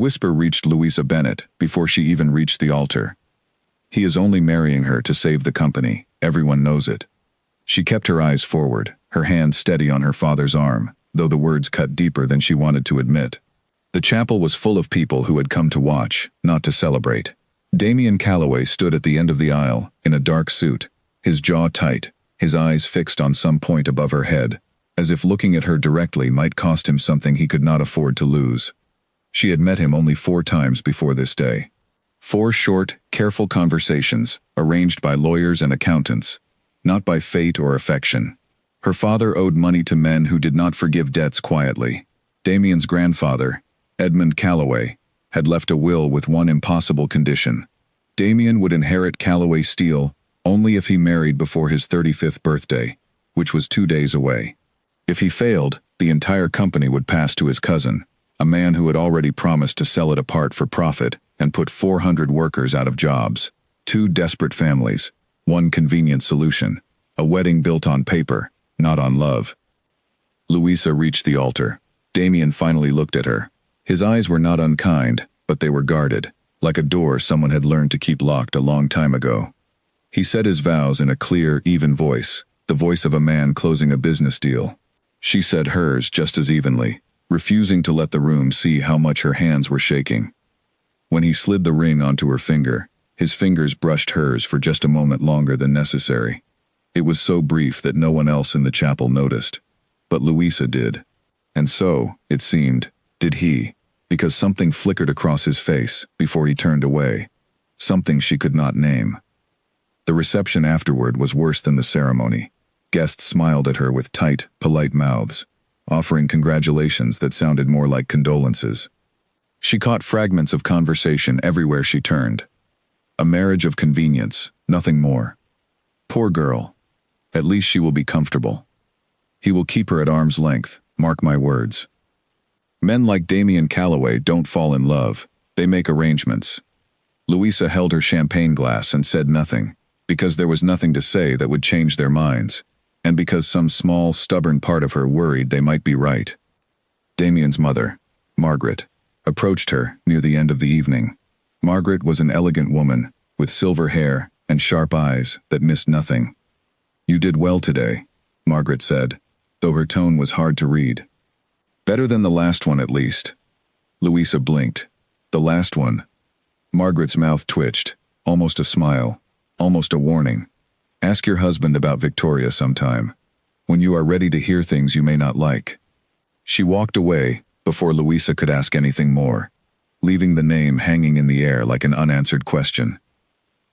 whisper reached Louisa Bennet before she even reached the altar. He is only marrying her to save the company, everyone knows it. She kept her eyes forward, her hand steady on her father's arm, though the words cut deeper than she wanted to admit. The chapel was full of people who had come to watch, not to celebrate. Damien Calloway stood at the end of the aisle, in a dark suit, his jaw tight, his eyes fixed on some point above her head, as if looking at her directly might cost him something he could not afford to lose. She had met him only 4 times before this day. 4 short, careful conversations, arranged by lawyers and accountants, not by fate or affection. Her father owed money to men who did not forgive debts quietly. Damien's grandfather, Edmund Calloway, had left a will with one impossible condition. Damien would inherit Calloway Steel only if he married before his 35th birthday, which was 2 days away. If he failed, the entire company would pass to his cousin, a man who had already promised to sell it apart for profit and put 400 workers out of jobs. 2 desperate families, 1 convenient solution, a wedding built on paper, not on love. Louisa reached the altar. Damien finally looked at her. His eyes were not unkind, but they were guarded, like a door someone had learned to keep locked a long time ago. He said his vows in a clear, even voice, the voice of a man closing a business deal. She said hers just as evenly, refusing to let the room see how much her hands were shaking. When he slid the ring onto her finger, his fingers brushed hers for just a moment longer than necessary. It was so brief that no one else in the chapel noticed. But Louisa did. And so, it seemed, did he, because something flickered across his face before he turned away. Something she could not name. The reception afterward was worse than the ceremony. Guests smiled at her with tight, polite mouths, offering congratulations that sounded more like condolences. She caught fragments of conversation everywhere she turned. A marriage of convenience, nothing more. Poor girl. At least she will be comfortable. He will keep her at arm's length, mark my words. Men like Damien Calloway don't fall in love, they make arrangements. Louisa held her champagne glass and said nothing, because there was nothing to say that would change their minds, and because some small, stubborn part of her worried they might be right. Damien's mother, Margaret, approached her near the end of the evening. Margaret was an elegant woman, with silver hair and sharp eyes that missed nothing. "You did well today," Margaret said, though her tone was hard to read. "Better than the last one at least." Louisa blinked. The last one. Margaret's mouth twitched, almost a smile, almost a warning. "Ask your husband about Victoria sometime, when you are ready to hear things you may not like." She walked away before Louisa could ask anything more, leaving the name hanging in the air like an unanswered question.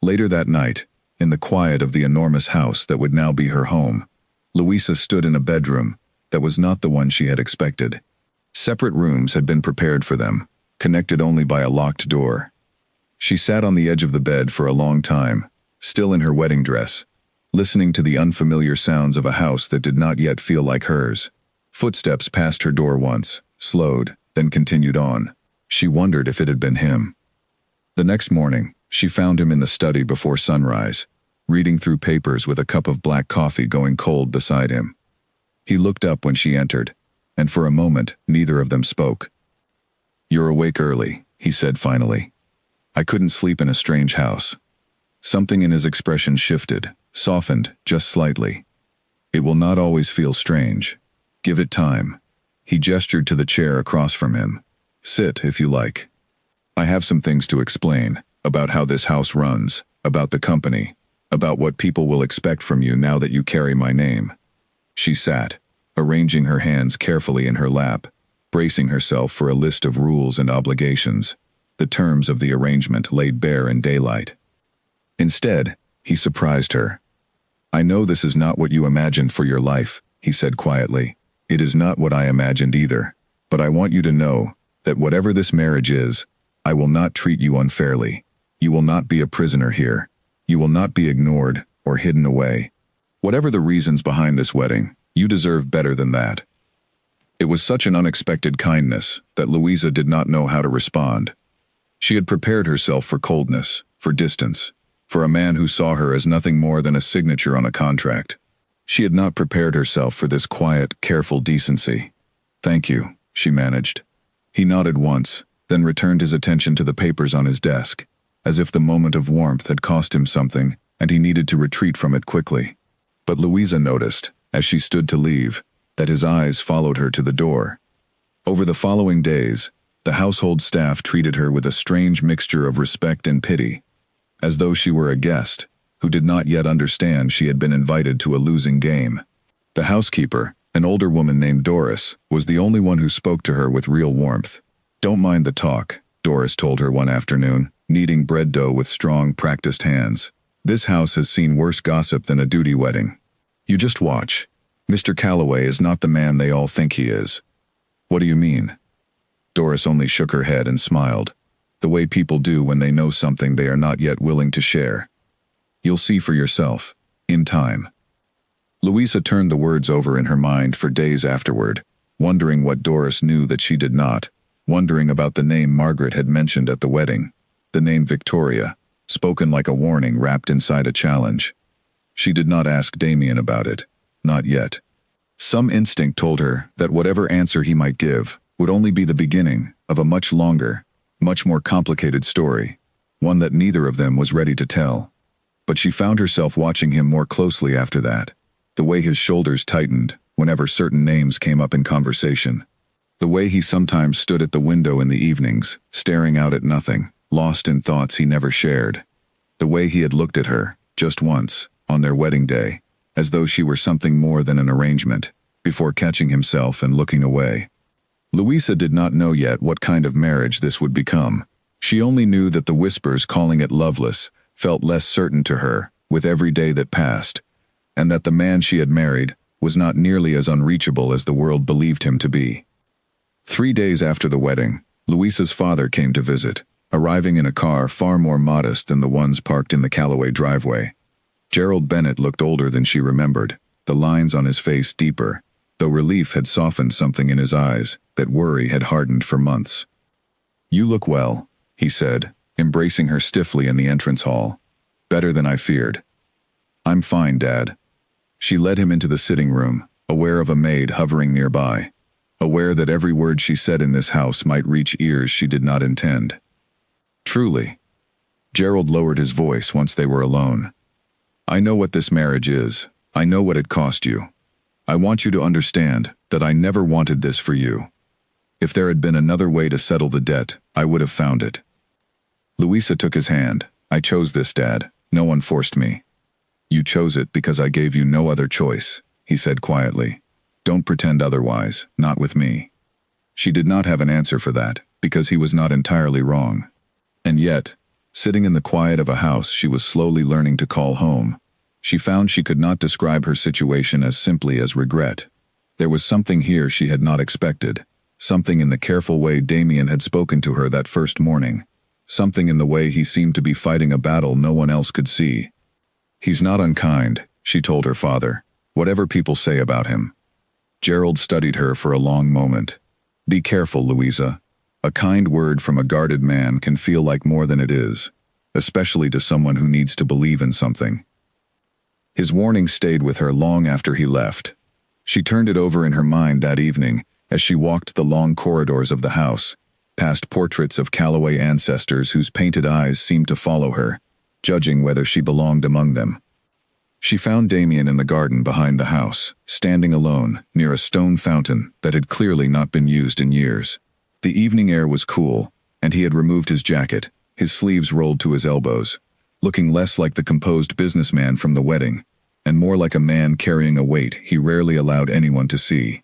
Later that night, in the quiet of the enormous house that would now be her home, Louisa stood in a bedroom that was not the one she had expected. Separate rooms had been prepared for them, connected only by a locked door. She sat on the edge of the bed for a long time, still in her wedding dress, listening to the unfamiliar sounds of a house that did not yet feel like hers. Footsteps passed her door once, slowed, then continued on. She wondered if it had been him. The next morning, she found him in the study before sunrise, reading through papers with a cup of black coffee going cold beside him. He looked up when she entered, and for a moment, neither of them spoke. "You're awake early," he said finally. "I couldn't sleep in a strange house." Something in his expression shifted, softened just slightly. "It will not always feel strange. Give it time." He gestured to the chair across from him. "Sit, if you like. I have some things to explain, about how this house runs, about the company, about what people will expect from you now that you carry my name." She sat, arranging her hands carefully in her lap, bracing herself for a list of rules and obligations, the terms of the arrangement laid bare in daylight. Instead, he surprised her. "I know this is not what you imagined for your life," he said quietly. "It is not what I imagined either, but I want you to know that whatever this marriage is, I will not treat you unfairly. You will not be a prisoner here. You will not be ignored or hidden away. Whatever the reasons behind this wedding, you deserve better than that." It was such an unexpected kindness that Louisa did not know how to respond. She had prepared herself for coldness, for distance, for a man who saw her as nothing more than a signature on a contract. She had not prepared herself for this quiet, careful decency. "Thank you," she managed. He nodded once, then returned his attention to the papers on his desk, as if the moment of warmth had cost him something and he needed to retreat from it quickly. But Louisa noticed, as she stood to leave, that his eyes followed her to the door. Over the following days, the household staff treated her with a strange mixture of respect and pity, as though she were a guest who did not yet understand she had been invited to a losing game. The housekeeper, an older woman named Doris, was the only one who spoke to her with real warmth. "Don't mind the talk," Doris told her one afternoon, kneading bread dough with strong, practiced hands. "This house has seen worse gossip than a duty wedding. You just watch. Mr. Calloway is not the man they all think he is." "What do you mean?" Doris only shook her head and smiled, the way people do when they know something they are not yet willing to share. "You'll see for yourself, in time." Louisa turned the words over in her mind for days afterward, wondering what Doris knew that she did not, wondering about the name Margaret had mentioned at the wedding, the name Victoria, spoken like a warning wrapped inside a challenge. She did not ask Damien about it, not yet. Some instinct told her that whatever answer he might give would only be the beginning of a much longer, much more complicated story, one that neither of them was ready to tell. But she found herself watching him more closely after that, the way his shoulders tightened whenever certain names came up in conversation, the way he sometimes stood at the window in the evenings, staring out at nothing, lost in thoughts he never shared, the way he had looked at her, just once, on their wedding day, as though she were something more than an arrangement, before catching himself and looking away. Louisa did not know yet what kind of marriage this would become. She only knew that the whispers calling it loveless felt less certain to her with every day that passed, and that the man she had married was not nearly as unreachable as the world believed him to be. 3 days after the wedding, Louisa's father came to visit, arriving in a car far more modest than the ones parked in the Calloway driveway. Gerald Bennett looked older than she remembered, the lines on his face deeper, though relief had softened something in his eyes that worry had hardened for months. "You look well," he said, embracing her stiffly in the entrance hall. "Better than I feared." "I'm fine, Dad." She led him into the sitting room, aware of a maid hovering nearby, aware that every word she said in this house might reach ears she did not intend. "Truly." Gerald lowered his voice once they were alone. "I know what this marriage is. I know what it cost you. I want you to understand that I never wanted this for you. If there had been another way to settle the debt, I would have found it." Louisa took his hand. "I chose this, Dad. No one forced me." "You chose it because I gave you no other choice," he said quietly. "Don't pretend otherwise, not with me." She did not have an answer for that, because he was not entirely wrong. And yet, sitting in the quiet of a house she was slowly learning to call home, she found she could not describe her situation as simply as regret. There was something here she had not expected, something in the careful way Damien had spoken to her that first morning, something in the way he seemed to be fighting a battle no one else could see. "He's not unkind," she told her father, "whatever people say about him." Gerald studied her for a long moment. "Be careful, Louisa. A kind word from a guarded man can feel like more than it is, especially to someone who needs to believe in something." His warning stayed with her long after he left. She turned it over in her mind that evening as she walked the long corridors of the house, past portraits of Calloway ancestors whose painted eyes seemed to follow her, judging whether she belonged among them. She found Damien in the garden behind the house, standing alone near a stone fountain that had clearly not been used in years. The evening air was cool, and he had removed his jacket, his sleeves rolled to his elbows, looking less like the composed businessman from the wedding, and more like a man carrying a weight he rarely allowed anyone to see.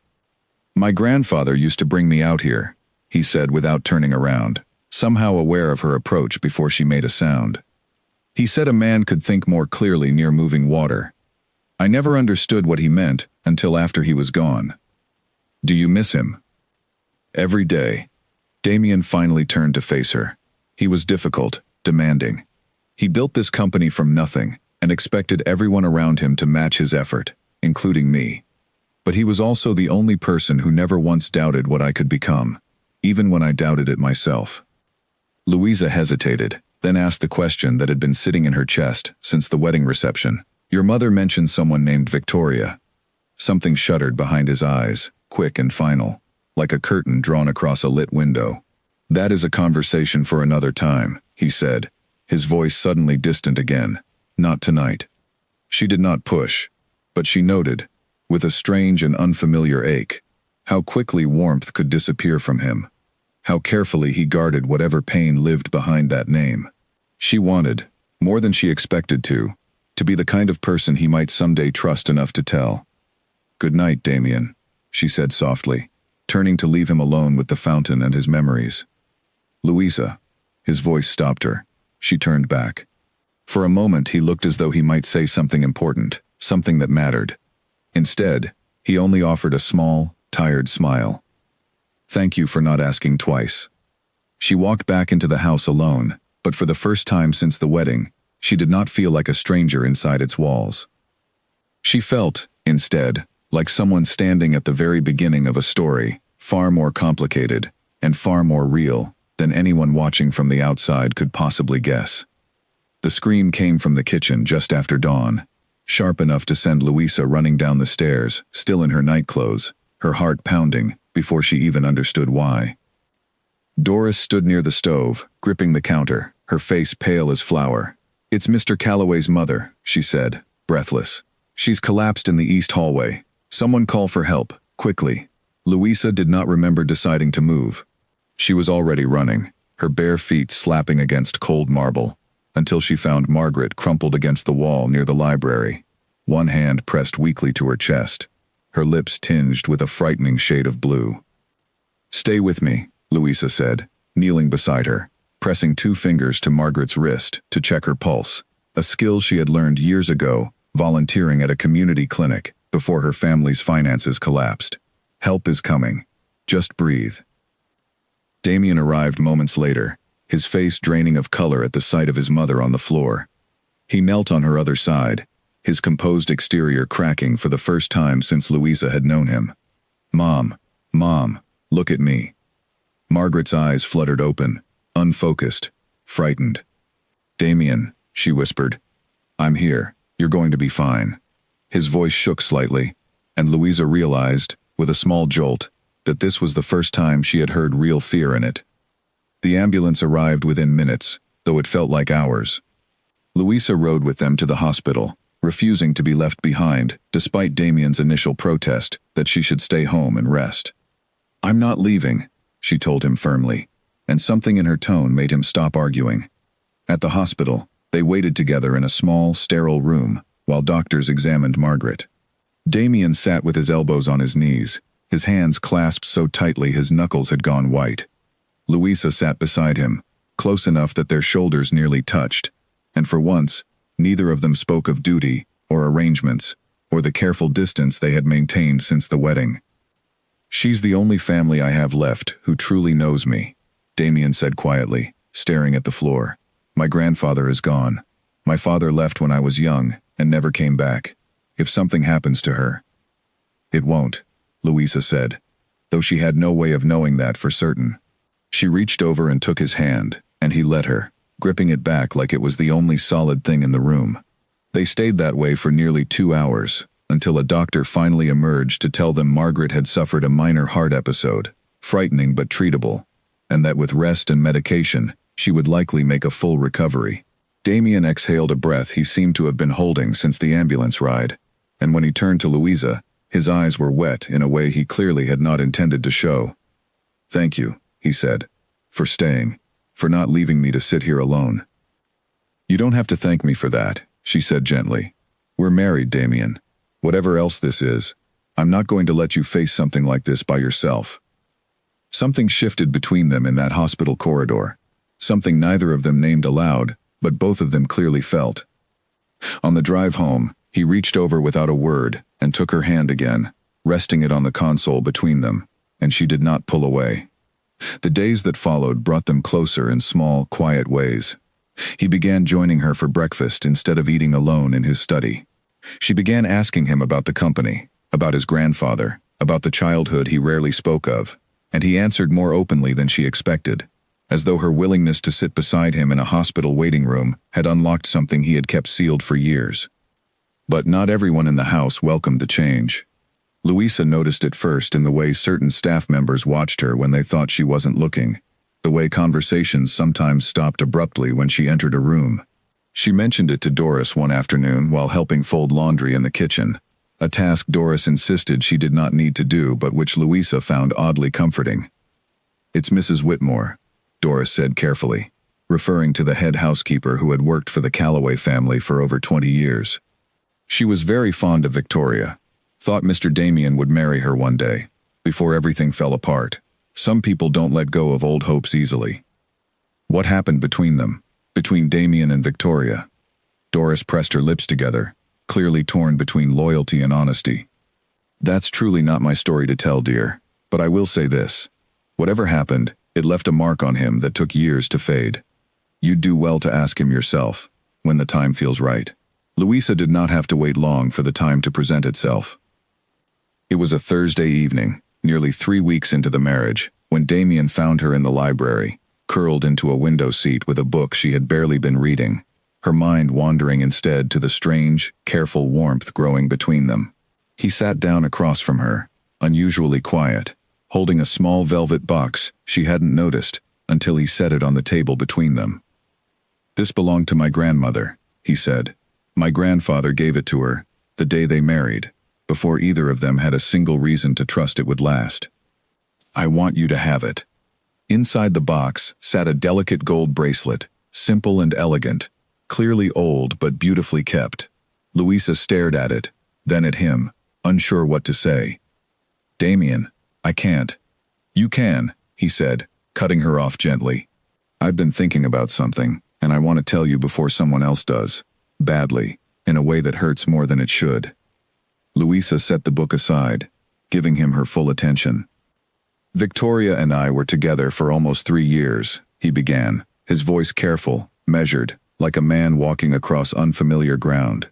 "My grandfather used to bring me out here," he said without turning around, somehow aware of her approach before she made a sound. "He said a man could think more clearly near moving water. I never understood what he meant until after he was gone. Do you miss him?" Every day. Damien finally turned to face her. He was difficult, demanding. He built this company from nothing and expected everyone around him to match his effort, including me. But he was also the only person who never once doubted what I could become, even when I doubted it myself. Louisa hesitated, then asked the question that had been sitting in her chest since the wedding reception. "Your mother mentioned someone named Victoria." Something shuddered behind his eyes, quick and final, like a curtain drawn across a lit window. "That is a conversation for another time," he said, his voice suddenly distant again. "Not tonight." She did not push, but she noted, with a strange and unfamiliar ache, how quickly warmth could disappear from him, how carefully he guarded whatever pain lived behind that name. She wanted, more than she expected to be the kind of person he might someday trust enough to tell. "Good night, Damien," she said softly, turning to leave him alone with the fountain and his memories. "Louisa." His voice stopped her. She turned back. For a moment he looked as though he might say something important, something that mattered. Instead, he only offered a small, tired smile. "Thank you for not asking twice." She walked back into the house alone, but for the first time since the wedding, she did not feel like a stranger inside its walls. She felt, instead, like someone standing at the very beginning of a story, far more complicated and far more real than anyone watching from the outside could possibly guess. The scream came from the kitchen just after dawn, sharp enough to send Louisa running down the stairs, still in her nightclothes, her heart pounding, before she even understood why. Doris stood near the stove, gripping the counter, her face pale as flour. "It's Mr. Calloway's mother," she said, breathless. "She's collapsed in the east hallway. Someone call for help, quickly." Louisa did not remember deciding to move. She was already running, her bare feet slapping against cold marble, until she found Margaret crumpled against the wall near the library, one hand pressed weakly to her chest, her lips tinged with a frightening shade of blue. "Stay with me," Louisa said, kneeling beside her, pressing 2 fingers to Margaret's wrist to check her pulse, a skill she had learned years ago, volunteering at a community clinic before her family's finances collapsed. "Help is coming. Just breathe." Damien arrived moments later, his face draining of color at the sight of his mother on the floor. He knelt on her other side, his composed exterior cracking for the first time since Louisa had known him. Mom, look at me." Margaret's eyes fluttered open, unfocused, frightened. "Damien," she whispered. "I'm here. You're going to be fine." His voice shook slightly, and Louisa realized, with a small jolt, that this was the first time she had heard real fear in it. The ambulance arrived within minutes, though it felt like hours. Louisa rode with them to the hospital, refusing to be left behind, despite Damien's initial protest that she should stay home and rest. "I'm not leaving," she told him firmly, and something in her tone made him stop arguing. At the hospital, they waited together in a small, sterile room, while doctors examined Margaret. Damien sat with his elbows on his knees, his hands clasped so tightly his knuckles had gone white. Louisa sat beside him, close enough that their shoulders nearly touched, and for once, neither of them spoke of duty, or arrangements, or the careful distance they had maintained since the wedding. "She's the only family I have left who truly knows me," Damien said quietly, staring at the floor. "My grandfather is gone. My father left when I was young and never came back. If something happens to her—" "It won't," Louisa said, though she had no way of knowing that for certain. She reached over and took his hand, and he let her, gripping it back like it was the only solid thing in the room. They stayed that way for nearly 2 hours, until a doctor finally emerged to tell them Margaret had suffered a minor heart episode, frightening but treatable, and that with rest and medication, she would likely make a full recovery. Damien exhaled a breath he seemed to have been holding since the ambulance ride, and when he turned to Louisa, his eyes were wet in a way he clearly had not intended to show. "Thank you," he said, "for staying, for not leaving me to sit here alone." "You don't have to thank me for that," she said gently. "We're married, Damien. Whatever else this is, I'm not going to let you face something like this by yourself." Something shifted between them in that hospital corridor, something neither of them named aloud, but both of them clearly felt. On the drive home, he reached over without a word and took her hand again, resting it on the console between them, and she did not pull away. The days that followed brought them closer in small, quiet ways. He began joining her for breakfast instead of eating alone in his study. She began asking him about the company, about his grandfather, about the childhood he rarely spoke of, and he answered more openly than she expected, as though her willingness to sit beside him in a hospital waiting room had unlocked something he had kept sealed for years. But not everyone in the house welcomed the change. Louisa noticed it first in the way certain staff members watched her when they thought she wasn't looking, the way conversations sometimes stopped abruptly when she entered a room. She mentioned it to Doris one afternoon while helping fold laundry in the kitchen, a task Doris insisted she did not need to do but which Louisa found oddly comforting. "It's Mrs. Whitmore," Doris said carefully, referring to the head housekeeper who had worked for the Calloway family for over 20 years. She was very fond of Victoria, thought Mr. Damien would marry her one day, before everything fell apart. Some people don't let go of old hopes easily. What happened between them, between Damien and Victoria? Doris pressed her lips together, clearly torn between loyalty and honesty. "That's truly not my story to tell, dear, but I will say this. Whatever happened, it left a mark on him that took years to fade. You'd do well to ask him yourself, when the time feels right." Louisa did not have to wait long for the time to present itself. It was a Thursday evening, nearly 3 weeks into the marriage, when Damien found her in the library, curled into a window seat with a book she had barely been reading, her mind wandering instead to the strange, careful warmth growing between them. He sat down across from her, unusually quiet, holding a small velvet box she hadn't noticed until he set it on the table between them. "This belonged to my grandmother," he said. "My grandfather gave it to her, the day they married, before either of them had a single reason to trust it would last. I want you to have it." Inside the box sat a delicate gold bracelet, simple and elegant, clearly old but beautifully kept. Louisa stared at it, then at him, unsure what to say. "Damien, I can't." "You can," he said, cutting her off gently. "I've been thinking about something, and I want to tell you before someone else does. Badly, in a way that hurts more than it should." Louisa set the book aside, giving him her full attention. "Victoria and I were together for almost 3 years, he began, his voice careful, measured, like a man walking across unfamiliar ground.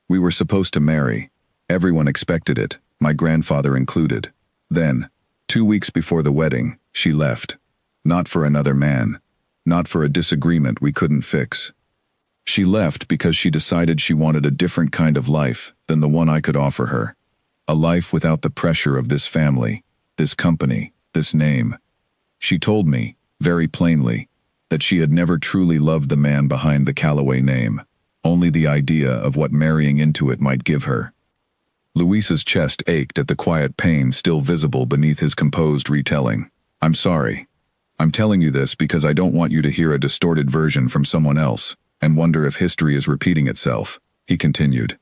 "We were supposed to marry. Everyone expected it, my grandfather included. Then, 2 weeks before the wedding, she left. Not for another man. Not for a disagreement we couldn't fix. She left because she decided she wanted a different kind of life than the one I could offer her. A life without the pressure of this family, this company, this name. She told me, very plainly, that she had never truly loved the man behind the Calloway name, only the idea of what marrying into it might give her." Louisa's chest ached at the quiet pain still visible beneath his composed retelling. "I'm sorry. I'm telling you this because I don't want you to hear a distorted version from someone else and wonder if history is repeating itself," he continued.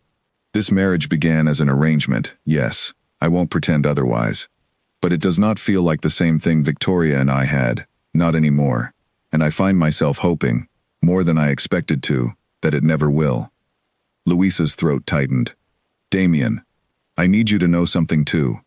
"This marriage began as an arrangement, yes, I won't pretend otherwise. But it does not feel like the same thing Victoria and I had, not anymore, and I find myself hoping, more than I expected to, that it never will." Louisa's throat tightened. "Damien, I need you to know something too.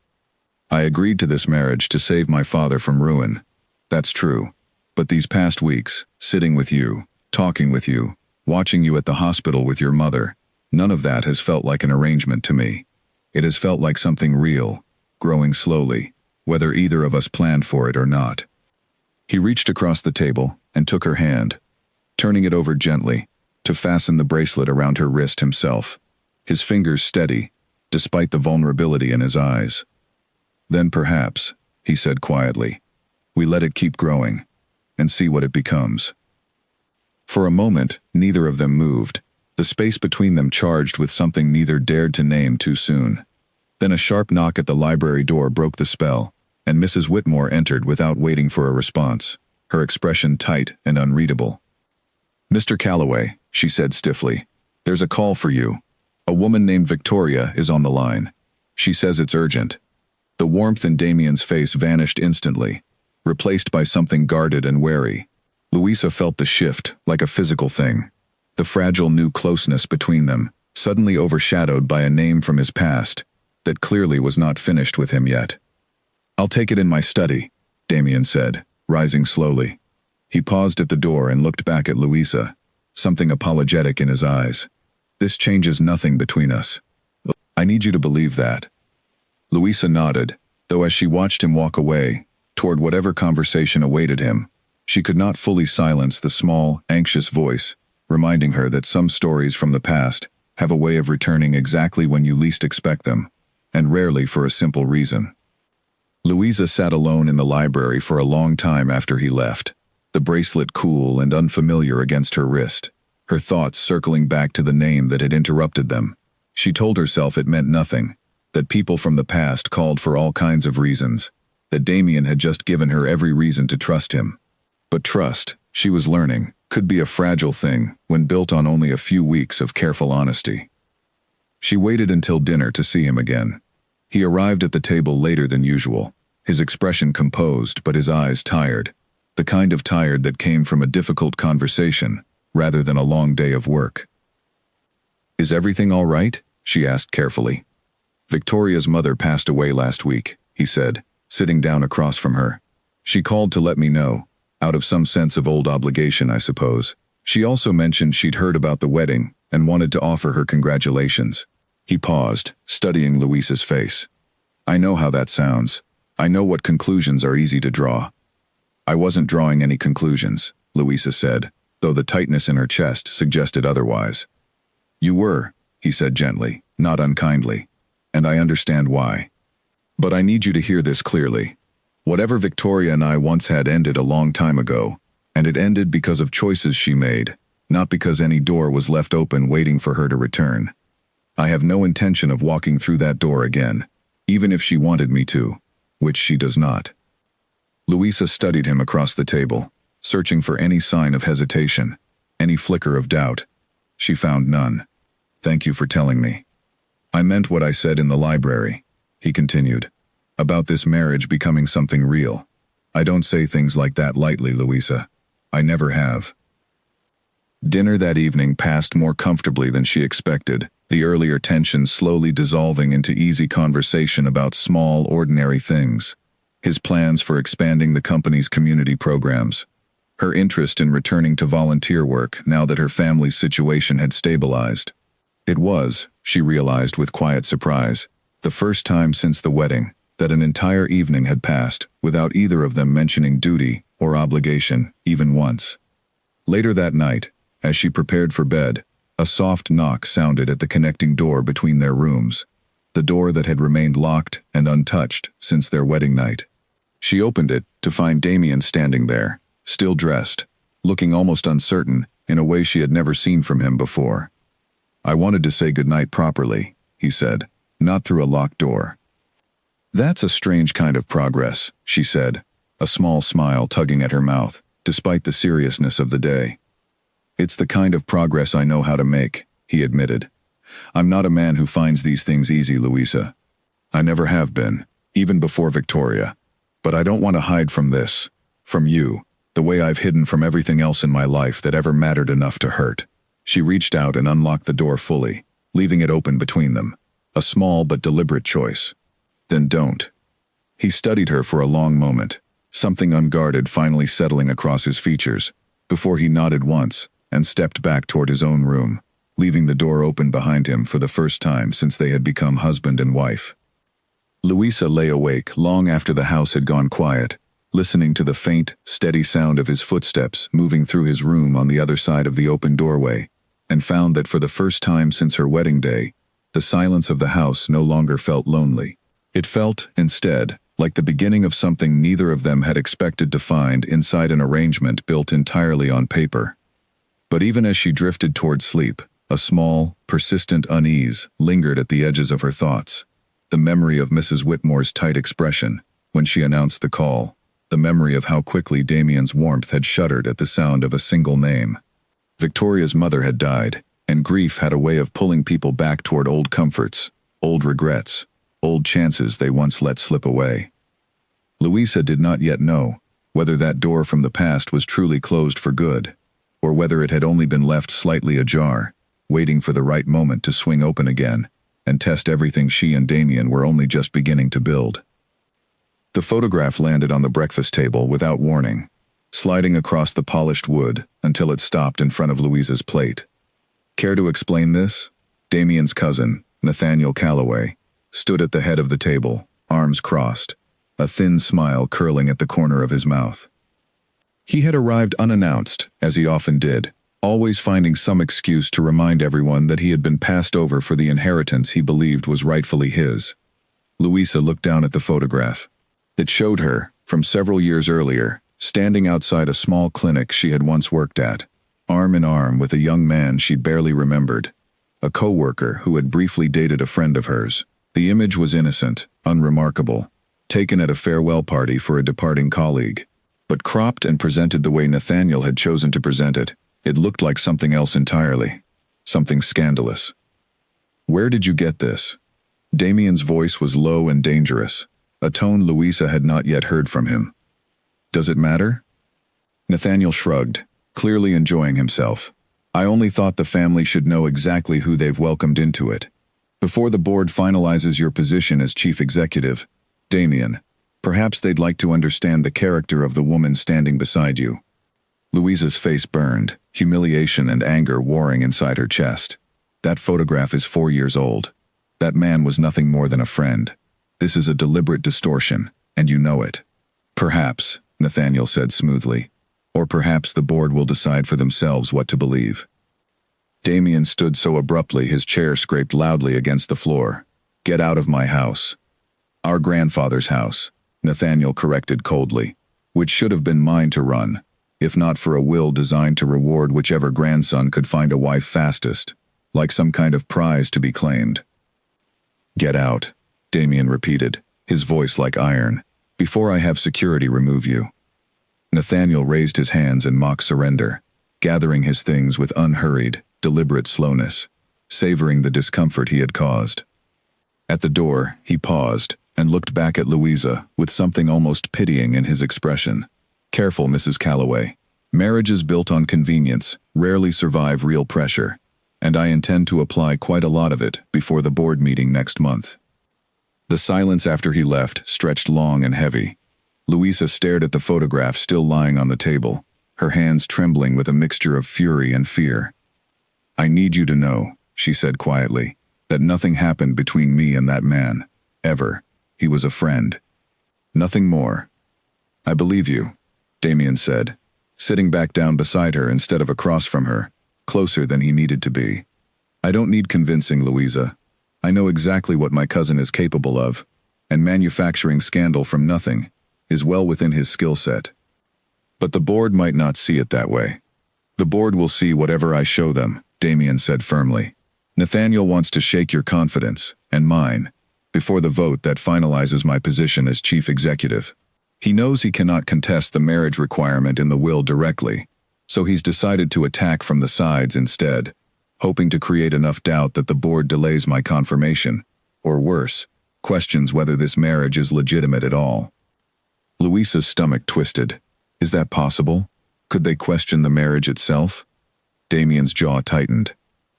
I agreed to this marriage to save my father from ruin. That's true. But these past weeks, sitting with you, talking with you, watching you at the hospital with your mother, none of that has felt like an arrangement to me. It has felt like something real, growing slowly, whether either of us planned for it or not." He reached across the table and took her hand, turning it over gently, to fasten the bracelet around her wrist himself, his fingers steady, despite the vulnerability in his eyes. "Then perhaps," he said quietly, "we let it keep growing, and see what it becomes." For a moment, neither of them moved, the space between them charged with something neither dared to name too soon. Then a sharp knock at the library door broke the spell, and Mrs. Whitmore entered without waiting for a response, her expression tight and unreadable. "Mr. Calloway," she said stiffly, "there's a call for you. A woman named Victoria is on the line. She says it's urgent." The warmth in Damien's face vanished instantly, replaced by something guarded and wary. Louisa felt the shift like a physical thing, the fragile new closeness between them, suddenly overshadowed by a name from his past that clearly was not finished with him yet. "I'll take it in my study," Damien said, rising slowly. He paused at the door and looked back at Louisa, something apologetic in his eyes. "This changes nothing between us. I need you to believe that." Louisa nodded, though as she watched him walk away, toward whatever conversation awaited him, she could not fully silence the small, anxious voice, reminding her that some stories from the past have a way of returning exactly when you least expect them, and rarely for a simple reason. Louisa sat alone in the library for a long time after he left, the bracelet cool and unfamiliar against her wrist, her thoughts circling back to the name that had interrupted them. She told herself it meant nothing, that people from the past called for all kinds of reasons, that Damien had just given her every reason to trust him. But trust, she was learning, could be a fragile thing when built on only a few weeks of careful honesty. She waited until dinner to see him again. He arrived at the table later than usual, his expression composed but his eyes tired, the kind of tired that came from a difficult conversation rather than a long day of work. "Is everything all right?" she asked carefully. "Victoria's mother passed away last week," he said, sitting down across from her. "She called to let me know, out of some sense of old obligation, I suppose. She also mentioned she'd heard about the wedding and wanted to offer her congratulations." He paused, studying Louisa's face. "I know how that sounds. I know what conclusions are easy to draw." "I wasn't drawing any conclusions," Louisa said, though the tightness in her chest suggested otherwise. "You were," he said gently, not unkindly, "and I understand why. But I need you to hear this clearly. Whatever Victoria and I once had ended a long time ago, and it ended because of choices she made, not because any door was left open waiting for her to return. I have no intention of walking through that door again, even if she wanted me to, which she does not." Louisa studied him across the table, searching for any sign of hesitation, any flicker of doubt. She found none. "Thank you for telling me. I meant what I said in the library," he continued, "about this marriage becoming something real. I don't say things like that lightly, Louisa. I never have." Dinner that evening passed more comfortably than she expected, the earlier tension slowly dissolving into easy conversation about small, ordinary things. His plans for expanding the company's community programs, her interest in returning to volunteer work now that her family's situation had stabilized. It was, she realized with quiet surprise, the first time since the wedding that an entire evening had passed without either of them mentioning duty or obligation even once. Later that night, as she prepared for bed, a soft knock sounded at the connecting door between their rooms, the door that had remained locked and untouched since their wedding night. She opened it to find Damien standing there, still dressed, looking almost uncertain in a way she had never seen from him before. "I wanted to say goodnight properly," he said, "not through a locked door." "That's a strange kind of progress," she said, a small smile tugging at her mouth, despite the seriousness of the day. "It's the kind of progress I know how to make," he admitted. "I'm not a man who finds these things easy, Louisa. I never have been, even before Victoria. But I don't want to hide from this, from you, the way I've hidden from everything else in my life that ever mattered enough to hurt." She reached out and unlocked the door fully, leaving it open between them, a small but deliberate choice. "Then don't." He studied her for a long moment, something unguarded finally settling across his features, before he nodded once and stepped back toward his own room, leaving the door open behind him for the first time since they had become husband and wife. Louisa lay awake long after the house had gone quiet, listening to the faint, steady sound of his footsteps moving through his room on the other side of the open doorway, and found that for the first time since her wedding day, the silence of the house no longer felt lonely. It felt, instead, like the beginning of something neither of them had expected to find inside an arrangement built entirely on paper. But even as she drifted toward sleep, a small, persistent unease lingered at the edges of her thoughts. The memory of Mrs. Whitmore's tight expression when she announced the call, the memory of how quickly Damien's warmth had shuddered at the sound of a single name. Victoria's mother had died, and grief had a way of pulling people back toward old comforts, old regrets, old chances they once let slip away. Louisa did not yet know whether that door from the past was truly closed for good, or whether it had only been left slightly ajar, waiting for the right moment to swing open again and test everything she and Damien were only just beginning to build. The photograph landed on the breakfast table without warning, sliding across the polished wood until it stopped in front of Louisa's plate. Care to explain this? Damien's cousin, Nathaniel Calloway, stood at the head of the table, arms crossed, a thin smile curling at the corner of his mouth. He had arrived unannounced, as he often did, always finding some excuse to remind everyone that he had been passed over for the inheritance he believed was rightfully his. Louisa looked down at the photograph. It showed her, from several years earlier, standing outside a small clinic she had once worked at, arm in arm with a young man she'd barely remembered, a co-worker who had briefly dated a friend of hers. The image was innocent, unremarkable, taken at a farewell party for a departing colleague. But cropped and presented the way Nathaniel had chosen to present it, it looked like something else entirely. Something scandalous. "Where did you get this?" Damien's voice was low and dangerous, a tone Louisa had not yet heard from him. "Does it matter?" Nathaniel shrugged, clearly enjoying himself. "I only thought the family should know exactly who they've welcomed into it. Before the board finalizes your position as chief executive, Damien, perhaps they'd like to understand the character of the woman standing beside you." Louisa's face burned, humiliation and anger warring inside her chest. "That photograph is 4 years old. That man was nothing more than a friend. This is a deliberate distortion, and you know it." "Perhaps," Nathaniel said smoothly. "Or perhaps the board will decide for themselves what to believe." Damien stood so abruptly his chair scraped loudly against the floor. "Get out of my house." "Our grandfather's house," Nathaniel corrected coldly, "which should have been mine to run, if not for a will designed to reward whichever grandson could find a wife fastest, like some kind of prize to be claimed." "Get out," Damien repeated, his voice like iron, "before I have security remove you." Nathaniel raised his hands in mock surrender, gathering his things with unhurried, deliberate slowness, savoring the discomfort he had caused. At the door, he paused and looked back at Louisa with something almost pitying in his expression. "Careful, Mrs. Calloway. Marriages built on convenience rarely survive real pressure, and I intend to apply quite a lot of it before the board meeting next month." The silence after he left stretched long and heavy. Louisa stared at the photograph still lying on the table, her hands trembling with a mixture of fury and fear. "I need you to know," she said quietly, "that nothing happened between me and that man. Ever. He was a friend. Nothing more." "I believe you," Damien said, sitting back down beside her instead of across from her, closer than he needed to be. "I don't need convincing, Louisa. I know exactly what my cousin is capable of, and manufacturing scandal from nothing is well within his skill set. But the board might not see it that way." "The board will see whatever I show them," Damien said firmly. "Nathaniel wants to shake your confidence, and mine, before the vote that finalizes my position as chief executive. He knows he cannot contest the marriage requirement in the will directly, so he's decided to attack from the sides instead, hoping to create enough doubt that the board delays my confirmation, or worse, questions whether this marriage is legitimate at all." Louisa's stomach twisted. Is that possible? Could they question the marriage itself? Damien's jaw tightened.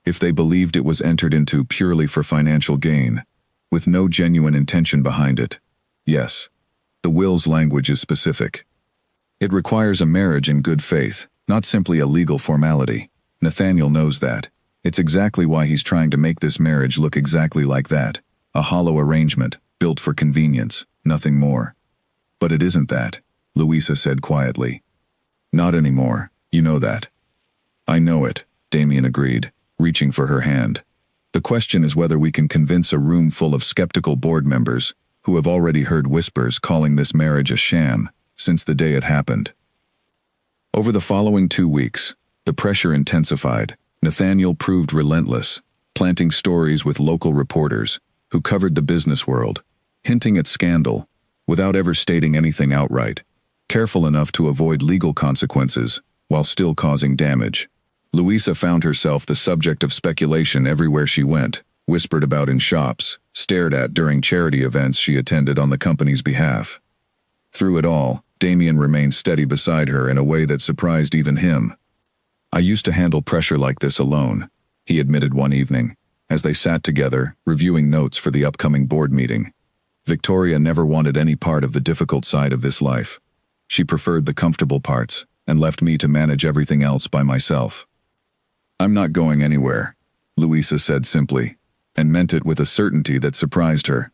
If they believed it was entered into purely for financial gain, with no genuine intention behind it, yes. The will's language is specific. It requires a marriage in good faith, not simply a legal formality. Nathaniel knows that. It's exactly why he's trying to make this marriage look exactly like that, a hollow arrangement, built for convenience, nothing more. "But it isn't that," Louisa said quietly. "Not anymore, you know that." "I know it," Damien agreed, reaching for her hand. "The question is whether we can convince a room full of skeptical board members who have already heard whispers calling this marriage a sham since the day it happened." Over the following 2 weeks, the pressure intensified. Nathaniel proved relentless, planting stories with local reporters who covered the business world, hinting at scandal, without ever stating anything outright, careful enough to avoid legal consequences while still causing damage. Louisa found herself the subject of speculation everywhere she went, whispered about in shops, stared at during charity events she attended on the company's behalf. Through it all, Damien remained steady beside her in a way that surprised even him. "I used to handle pressure like this alone," he admitted one evening, as they sat together, reviewing notes for the upcoming board meeting. "Victoria never wanted any part of the difficult side of this life. She preferred the comfortable parts, and left me to manage everything else by myself." "I'm not going anywhere," Louisa said simply, and meant it with a certainty that surprised her.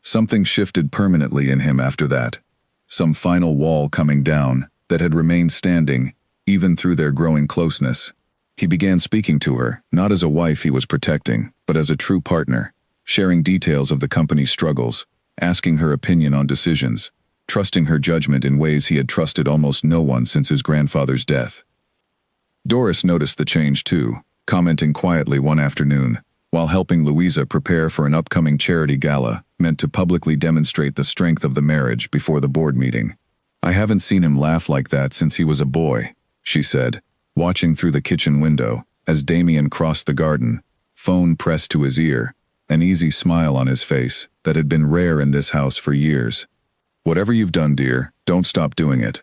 Something shifted permanently in him after that, some final wall coming down that had remained standing, even through their growing closeness. He began speaking to her, not as a wife he was protecting, but as a true partner, sharing details of the company's struggles, asking her opinion on decisions, trusting her judgment in ways he had trusted almost no one since his grandfather's death. Doris noticed the change too, commenting quietly one afternoon, while helping Louisa prepare for an upcoming charity gala meant to publicly demonstrate the strength of the marriage before the board meeting. "I haven't seen him laugh like that since he was a boy," she said, watching through the kitchen window as Damien crossed the garden, phone pressed to his ear, an easy smile on his face that had been rare in this house for years. "Whatever you've done, dear, don't stop doing it."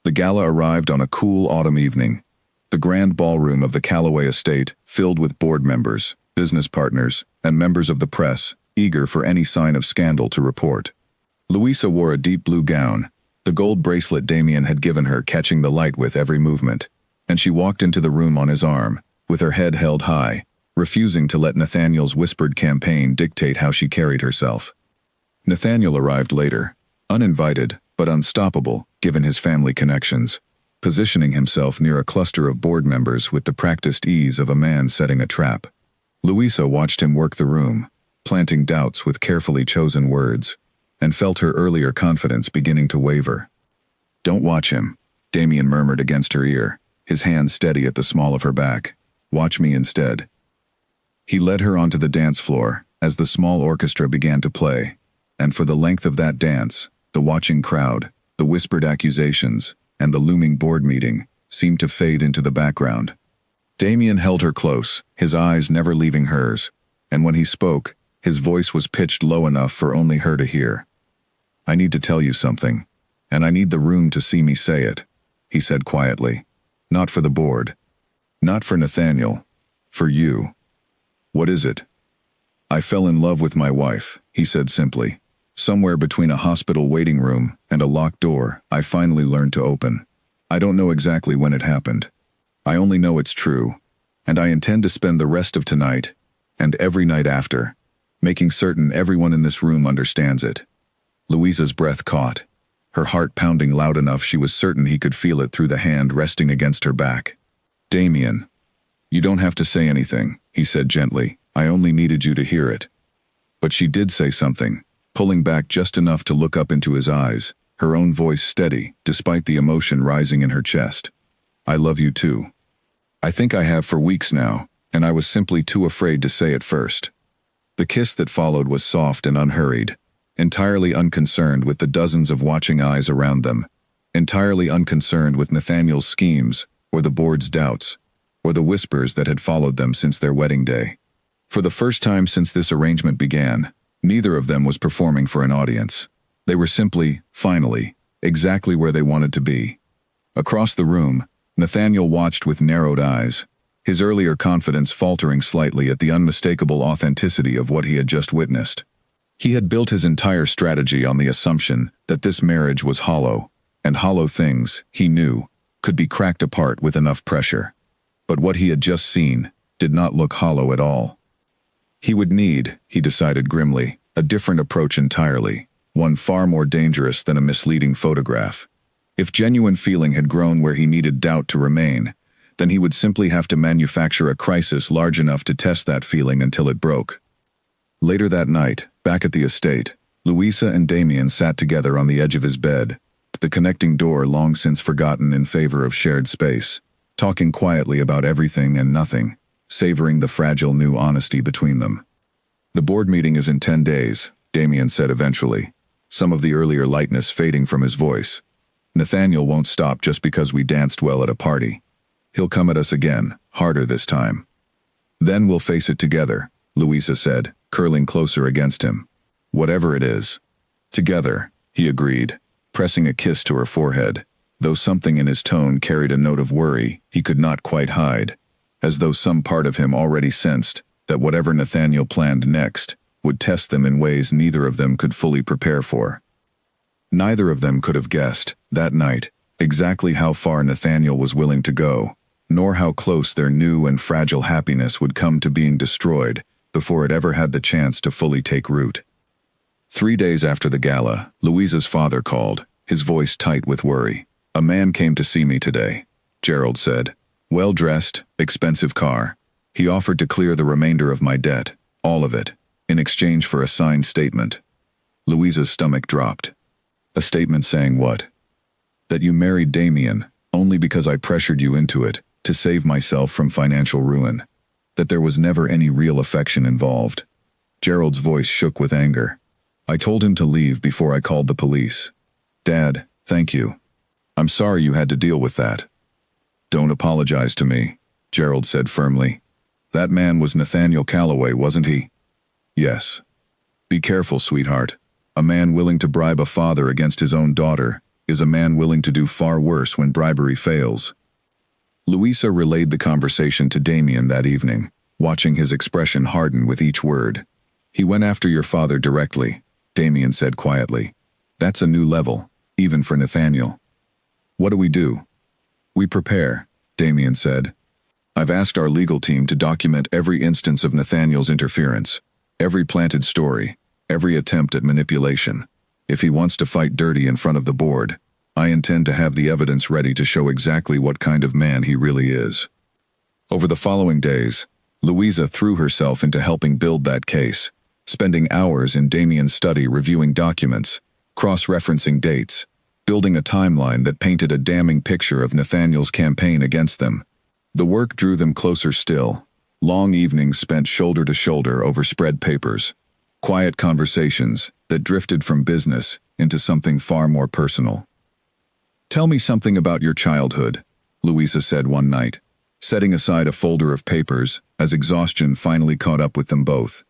The gala arrived on a cool autumn evening. The grand ballroom of the Calloway estate filled with board members, business partners, and members of the press, eager for any sign of scandal to report. Louisa wore a deep blue gown, the gold bracelet Damien had given her catching the light with every movement, and she walked into the room on his arm, with her head held high, refusing to let Nathaniel's whispered campaign dictate how she carried herself. Nathaniel arrived later, uninvited but unstoppable given his family connections, positioning himself near a cluster of board members with the practiced ease of a man setting a trap. Louisa watched him work the room, planting doubts with carefully chosen words, and felt her earlier confidence beginning to waver. "Don't watch him," Damien murmured against her ear, his hand steady at the small of her back. "Watch me instead." He led her onto the dance floor as the small orchestra began to play, and for the length of that dance, the watching crowd, the whispered accusations, and the looming board meeting seemed to fade into the background. Damien held her close, his eyes never leaving hers, and when he spoke, his voice was pitched low enough for only her to hear. "I need to tell you something, and I need the room to see me say it," he said quietly. "Not for the board. Not for Nathaniel. For you." "What is it?" "I fell in love with my wife," he said simply. "Somewhere between a hospital waiting room and a locked door, I finally learned to open. I don't know exactly when it happened. I only know it's true, and I intend to spend the rest of tonight, and every night after, making certain everyone in this room understands it." Louisa's breath caught, her heart pounding loud enough she was certain he could feel it through the hand resting against her back. "Damien, you don't have to say anything," he said gently. "I only needed you to hear it." But she did say something, pulling back just enough to look up into his eyes, her own voice steady despite the emotion rising in her chest. "I love you too. I think I have for weeks now, and I was simply too afraid to say it first." The kiss that followed was soft and unhurried, entirely unconcerned with the dozens of watching eyes around them, entirely unconcerned with Nathaniel's schemes, or the board's doubts, or the whispers that had followed them since their wedding day. For the first time since this arrangement began, neither of them was performing for an audience. They were simply, finally, exactly where they wanted to be. Across the room, Nathaniel watched with narrowed eyes, his earlier confidence faltering slightly at the unmistakable authenticity of what he had just witnessed. He had built his entire strategy on the assumption that this marriage was hollow, and hollow things, he knew, could be cracked apart with enough pressure. But what he had just seen did not look hollow at all. He would need, he decided grimly, a different approach entirely, one far more dangerous than a misleading photograph. If genuine feeling had grown where he needed doubt to remain, then he would simply have to manufacture a crisis large enough to test that feeling until it broke. Later that night, back at the estate, Louisa and Damien sat together on the edge of his bed, the connecting door long since forgotten in favor of shared space, talking quietly about everything and nothing, savoring the fragile new honesty between them. "The board meeting is in 10 days, Damien said eventually, some of the earlier lightness fading from his voice. "Nathaniel won't stop just because we danced well at a party. He'll come at us again, harder this time. Then we'll face it together," Louisa said, curling closer against him. "Whatever it is." "Together," he agreed, pressing a kiss to her forehead, though something in his tone carried a note of worry he could not quite hide, as though some part of him already sensed that whatever Nathaniel planned next would test them in ways neither of them could fully prepare for. Neither of them could have guessed, that night, exactly how far Nathaniel was willing to go, nor how close their new and fragile happiness would come to being destroyed before it ever had the chance to fully take root. 3 days after the gala, Louisa's father called, his voice tight with worry. "A man came to see me today," Gerald said. "Well-dressed, expensive car. He offered to clear the remainder of my debt, all of it, in exchange for a signed statement." Louisa's stomach dropped. A statement saying what? That you married Damien only because I pressured you into it to save myself from financial ruin. That there was never any real affection involved. Gerald's voice shook with anger. I told him to leave before I called the police. Dad, thank you. I'm sorry you had to deal with that. Don't apologize to me, Gerald said firmly. That man was Nathaniel Calloway, wasn't he? Yes. Be careful, sweetheart. A man willing to bribe a father against his own daughter is a man willing to do far worse when bribery fails. Louisa relayed the conversation to Damien that evening, watching his expression harden with each word. He went after your father directly, Damien said quietly. That's a new level, even for Nathaniel. What do we do? We prepare, Damien said. I've asked our legal team to document every instance of Nathaniel's interference, every planted story, every attempt at manipulation. If he wants to fight dirty in front of the board, I intend to have the evidence ready to show exactly what kind of man he really is. Over the following days, Louisa threw herself into helping build that case, spending hours in Damien's study reviewing documents, cross-referencing dates, building a timeline that painted a damning picture of Nathaniel's campaign against them. The work drew them closer still, long evenings spent shoulder to shoulder over spread papers, quiet conversations that drifted from business into something far more personal. Tell me something about your childhood, Louisa said one night, setting aside a folder of papers as exhaustion finally caught up with them both.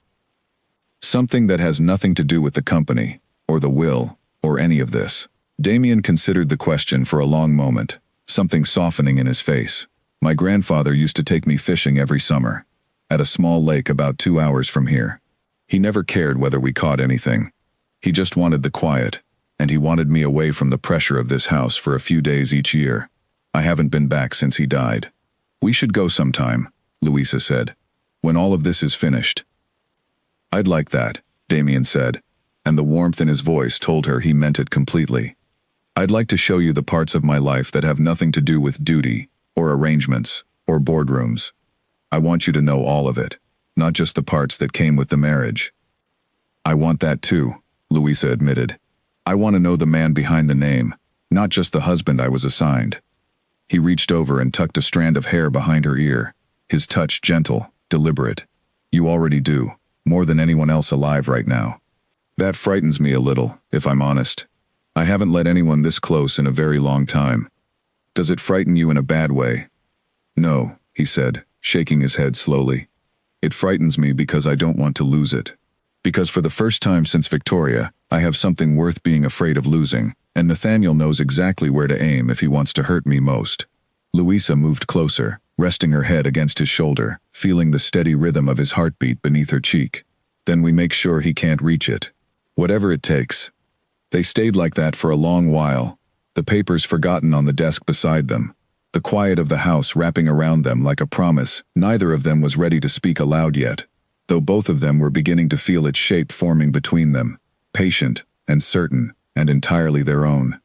Something that has nothing to do with the company, or the will, or any of this. Damien considered the question for a long moment, something softening in his face. My grandfather used to take me fishing every summer, at a small lake about 2 hours from here. He never cared whether we caught anything. He just wanted the quiet, and he wanted me away from the pressure of this house for a few days each year. I haven't been back since he died. We should go sometime, Louisa said, when all of this is finished. I'd like that, Damien said, and the warmth in his voice told her he meant it completely. I'd like to show you the parts of my life that have nothing to do with duty, or arrangements, or boardrooms. I want you to know all of it, not just the parts that came with the marriage. I want that too, Louisa admitted. I want to know the man behind the name, not just the husband I was assigned. He reached over and tucked a strand of hair behind her ear, his touch gentle, deliberate. You already do, more than anyone else alive right now. That frightens me a little, if I'm honest. I haven't let anyone this close in a very long time. Does it frighten you in a bad way? No, he said, shaking his head slowly. It frightens me because I don't want to lose it. Because for the first time since Victoria, I have something worth being afraid of losing, and Nathaniel knows exactly where to aim if he wants to hurt me most. Louisa moved closer, resting her head against his shoulder, feeling the steady rhythm of his heartbeat beneath her cheek. Then we make sure he can't reach it. Whatever it takes. They stayed like that for a long while, the papers forgotten on the desk beside them, the quiet of the house wrapping around them like a promise. Neither of them was ready to speak aloud yet, though both of them were beginning to feel its shape forming between them, patient and certain and entirely their own.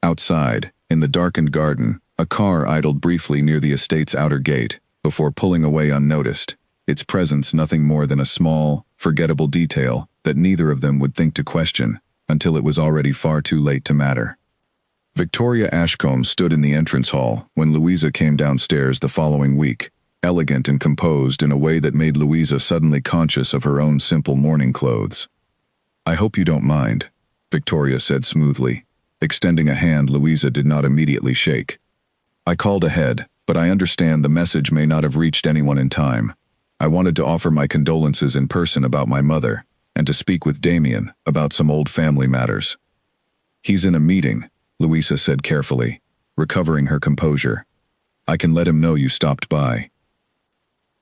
Outside, in the darkened garden, a car idled briefly near the estate's outer gate, before pulling away unnoticed, its presence nothing more than a small, forgettable detail that neither of them would think to question, until it was already far too late to matter. Victoria Ashcombe stood in the entrance hall when Louisa came downstairs the following week, elegant and composed in a way that made Louisa suddenly conscious of her own simple morning clothes. I hope you don't mind, Victoria said smoothly, extending a hand Louisa did not immediately shake. I called ahead, but I understand the message may not have reached anyone in time. I wanted to offer my condolences in person about my mother, and to speak with Damien about some old family matters. He's in a meeting, Louisa said carefully, recovering her composure. I can let him know you stopped by.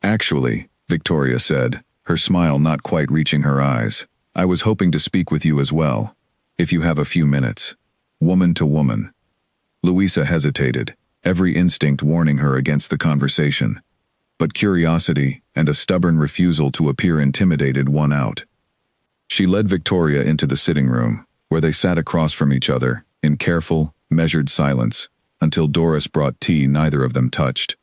Actually, Victoria said, her smile not quite reaching her eyes, I was hoping to speak with you as well, if you have a few minutes. Woman to woman. Louisa hesitated, every instinct warning her against the conversation, but curiosity and a stubborn refusal to appear intimidated won out. She led Victoria into the sitting room, where they sat across from each other, in careful, measured silence, until Doris brought tea neither of them touched.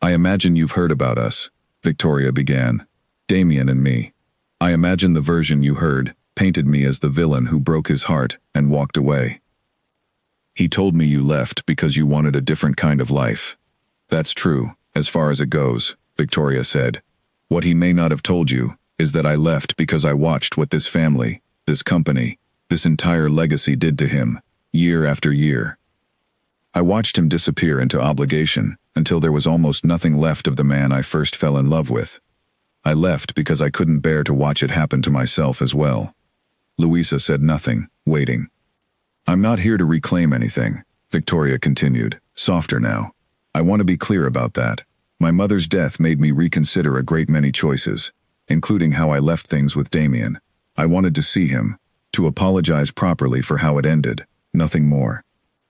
I imagine you've heard about us, Victoria began. Damien and me. I imagine the version you heard painted me as the villain who broke his heart and walked away. He told me you left because you wanted a different kind of life. That's true, as far as it goes, Victoria said. What he may not have told you is that I left because I watched what this family, this company, this entire legacy did to him, year after year. I watched him disappear into obligation until there was almost nothing left of the man I first fell in love with. I left because I couldn't bear to watch it happen to myself as well. Louisa said nothing, waiting. I'm not here to reclaim anything, Victoria continued, softer now. I want to be clear about that. My mother's death made me reconsider a great many choices, including how I left things with Damien. I wanted to see him, to apologize properly for how it ended, nothing more.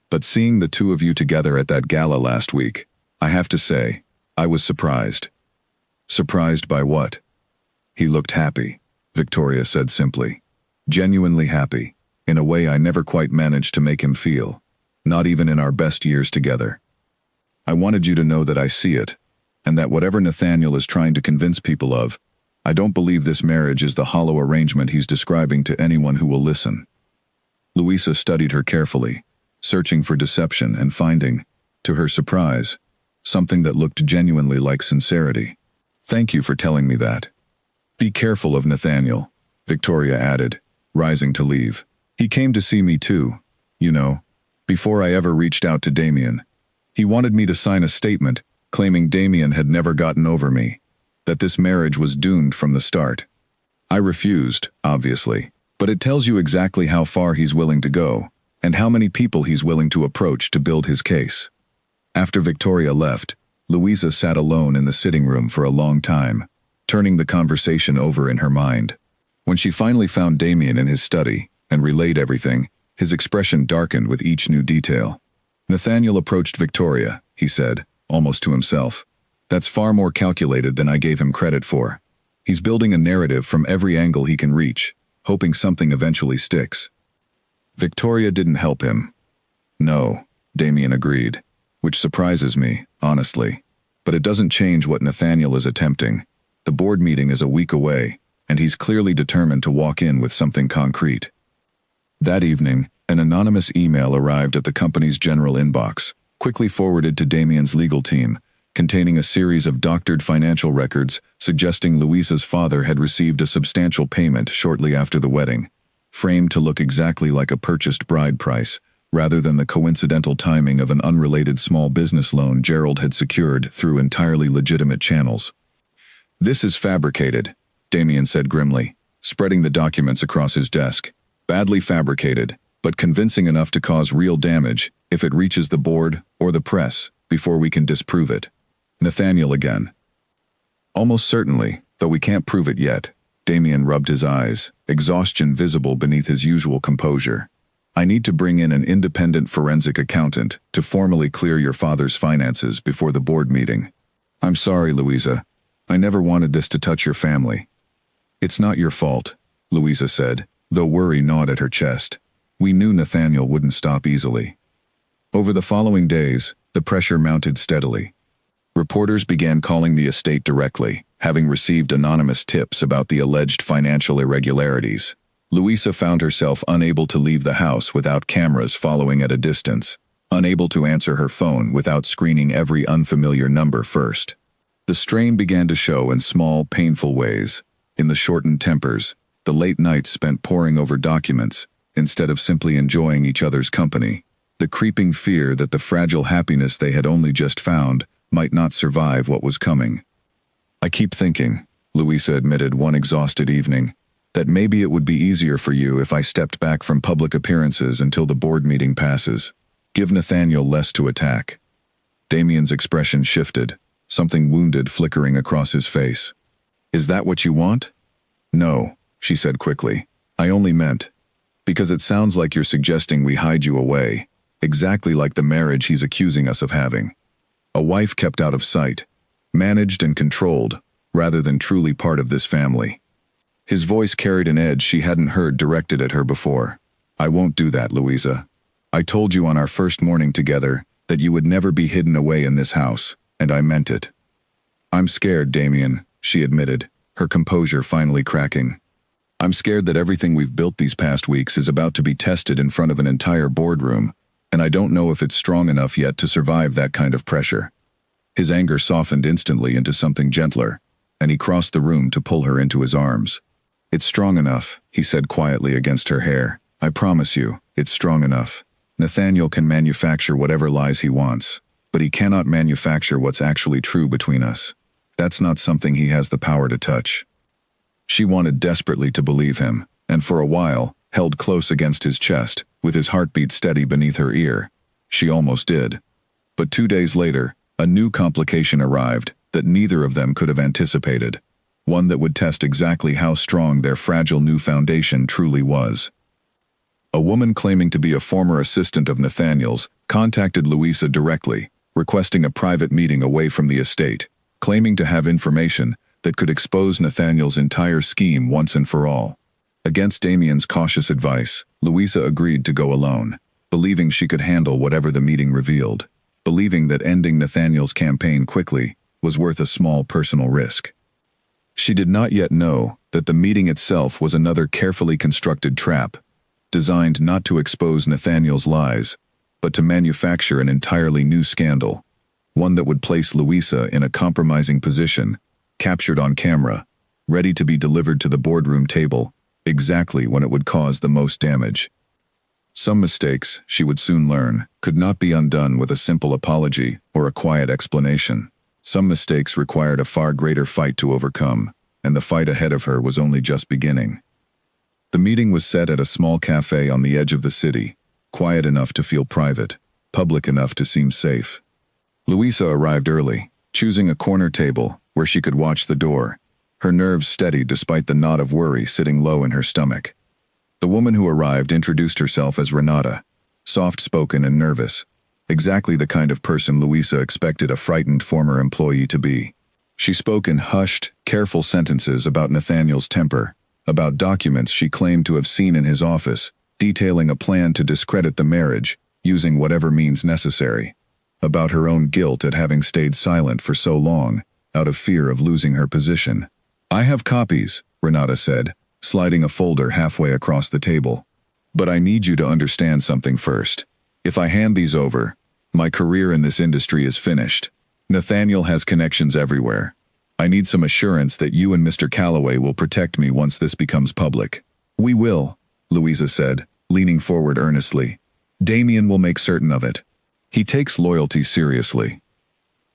But seeing the two of you together at that gala last week, I have to say, I was surprised. Surprised by what? He looked happy, Victoria said simply. Genuinely happy, in a way I never quite managed to make him feel, not even in our best years together. I wanted you to know that I see it, and that whatever Nathaniel is trying to convince people of, I don't believe this marriage is the hollow arrangement he's describing to anyone who will listen. Louisa studied her carefully, searching for deception and finding, to her surprise, something that looked genuinely like sincerity. Thank you for telling me that. Be careful of Nathaniel, Victoria added, rising to leave. He came to see me too, you know, before I ever reached out to Damien. He wanted me to sign a statement claiming Damien had never gotten over me, that this marriage was doomed from the start. I refused, obviously, but it tells you exactly how far he's willing to go, and how many people he's willing to approach to build his case. After Victoria left, Louisa sat alone in the sitting room for a long time, turning the conversation over in her mind. When she finally found Damien in his study and relayed everything, his expression darkened with each new detail. Nathaniel approached Victoria, he said, almost to himself. That's far more calculated than I gave him credit for. He's building a narrative from every angle he can reach, hoping something eventually sticks. Victoria didn't help him. No, Damien agreed, which surprises me, honestly. But it doesn't change what Nathaniel is attempting. The board meeting is a week away, and he's clearly determined to walk in with something concrete. That evening, an anonymous email arrived at the company's general inbox, quickly forwarded to Damien's legal team, containing a series of doctored financial records suggesting Louisa's father had received a substantial payment shortly after the wedding, framed to look exactly like a purchased bride price, rather than the coincidental timing of an unrelated small business loan Gerald had secured through entirely legitimate channels. This is fabricated, Damien said grimly, spreading the documents across his desk. Badly fabricated, but convincing enough to cause real damage if it reaches the board or the press before we can disprove it. Nathaniel again. Almost certainly, though we can't prove it yet. Damien rubbed his eyes, exhaustion visible beneath his usual composure. I need to bring in an independent forensic accountant to formally clear your father's finances before the board meeting. I'm sorry, Louisa. I never wanted this to touch your family. It's not your fault, Louisa said, though worry gnawed at her chest. We knew Nathaniel wouldn't stop easily. Over the following days, the pressure mounted steadily. Reporters began calling the estate directly, having received anonymous tips about the alleged financial irregularities. Louisa found herself unable to leave the house without cameras following at a distance, unable to answer her phone without screening every unfamiliar number first. The strain began to show in small, painful ways, in the shortened tempers, the late nights spent poring over documents, instead of simply enjoying each other's company, the creeping fear that the fragile happiness they had only just found might not survive what was coming. I keep thinking, Louisa admitted one exhausted evening, that maybe it would be easier for you if I stepped back from public appearances until the board meeting passes. Give Nathaniel less to attack. Damien's expression shifted, something wounded flickering across his face. Is that what you want? No, she said quickly. I only meant, because it sounds like you're suggesting we hide you away, exactly like the marriage he's accusing us of having. A wife kept out of sight, managed and controlled, rather than truly part of this family. His voice carried an edge she hadn't heard directed at her before. I won't do that, Louisa. I told you on our first morning together that you would never be hidden away in this house, and I meant it. I'm scared, Damien, she admitted, her composure finally cracking. I'm scared that everything we've built these past weeks is about to be tested in front of an entire boardroom, and I don't know if it's strong enough yet to survive that kind of pressure." His anger softened instantly into something gentler, and he crossed the room to pull her into his arms. "It's strong enough," he said quietly against her hair. "I promise you, it's strong enough. Nathaniel can manufacture whatever lies he wants, but he cannot manufacture what's actually true between us. That's not something he has the power to touch." She wanted desperately to believe him, and for a while, held close against his chest, with his heartbeat steady beneath her ear. She almost did. But 2 days later, a new complication arrived that neither of them could have anticipated, one that would test exactly how strong their fragile new foundation truly was. A woman claiming to be a former assistant of Nathaniel's contacted Louisa directly, requesting a private meeting away from the estate, claiming to have information that could expose Nathaniel's entire scheme once and for all. Against Damien's cautious advice, Louisa agreed to go alone, believing she could handle whatever the meeting revealed, believing that ending Nathaniel's campaign quickly was worth a small personal risk. She did not yet know that the meeting itself was another carefully constructed trap, designed not to expose Nathaniel's lies, but to manufacture an entirely new scandal, one that would place Louisa in a compromising position, captured on camera, ready to be delivered to the boardroom table, exactly when it would cause the most damage. Some mistakes, she would soon learn, could not be undone with a simple apology or a quiet explanation. Some mistakes required a far greater fight to overcome, and the fight ahead of her was only just beginning. The meeting was set at a small cafe on the edge of the city, quiet enough to feel private, public enough to seem safe. Louisa arrived early, choosing a corner table where she could watch the door, her nerves steady despite the knot of worry sitting low in her stomach. The woman who arrived introduced herself as Renata, soft-spoken and nervous, exactly the kind of person Louisa expected a frightened former employee to be. She spoke in hushed, careful sentences about Nathaniel's temper, about documents she claimed to have seen in his office, detailing a plan to discredit the marriage, using whatever means necessary, about her own guilt at having stayed silent for so long, out of fear of losing her position. "I have copies," Renata said, sliding a folder halfway across the table. "But I need you to understand something first. If I hand these over, my career in this industry is finished. Nathaniel has connections everywhere. I need some assurance that you and Mr. Calloway will protect me once this becomes public." "We will," Louisa said, leaning forward earnestly. "Damien will make certain of it. He takes loyalty seriously."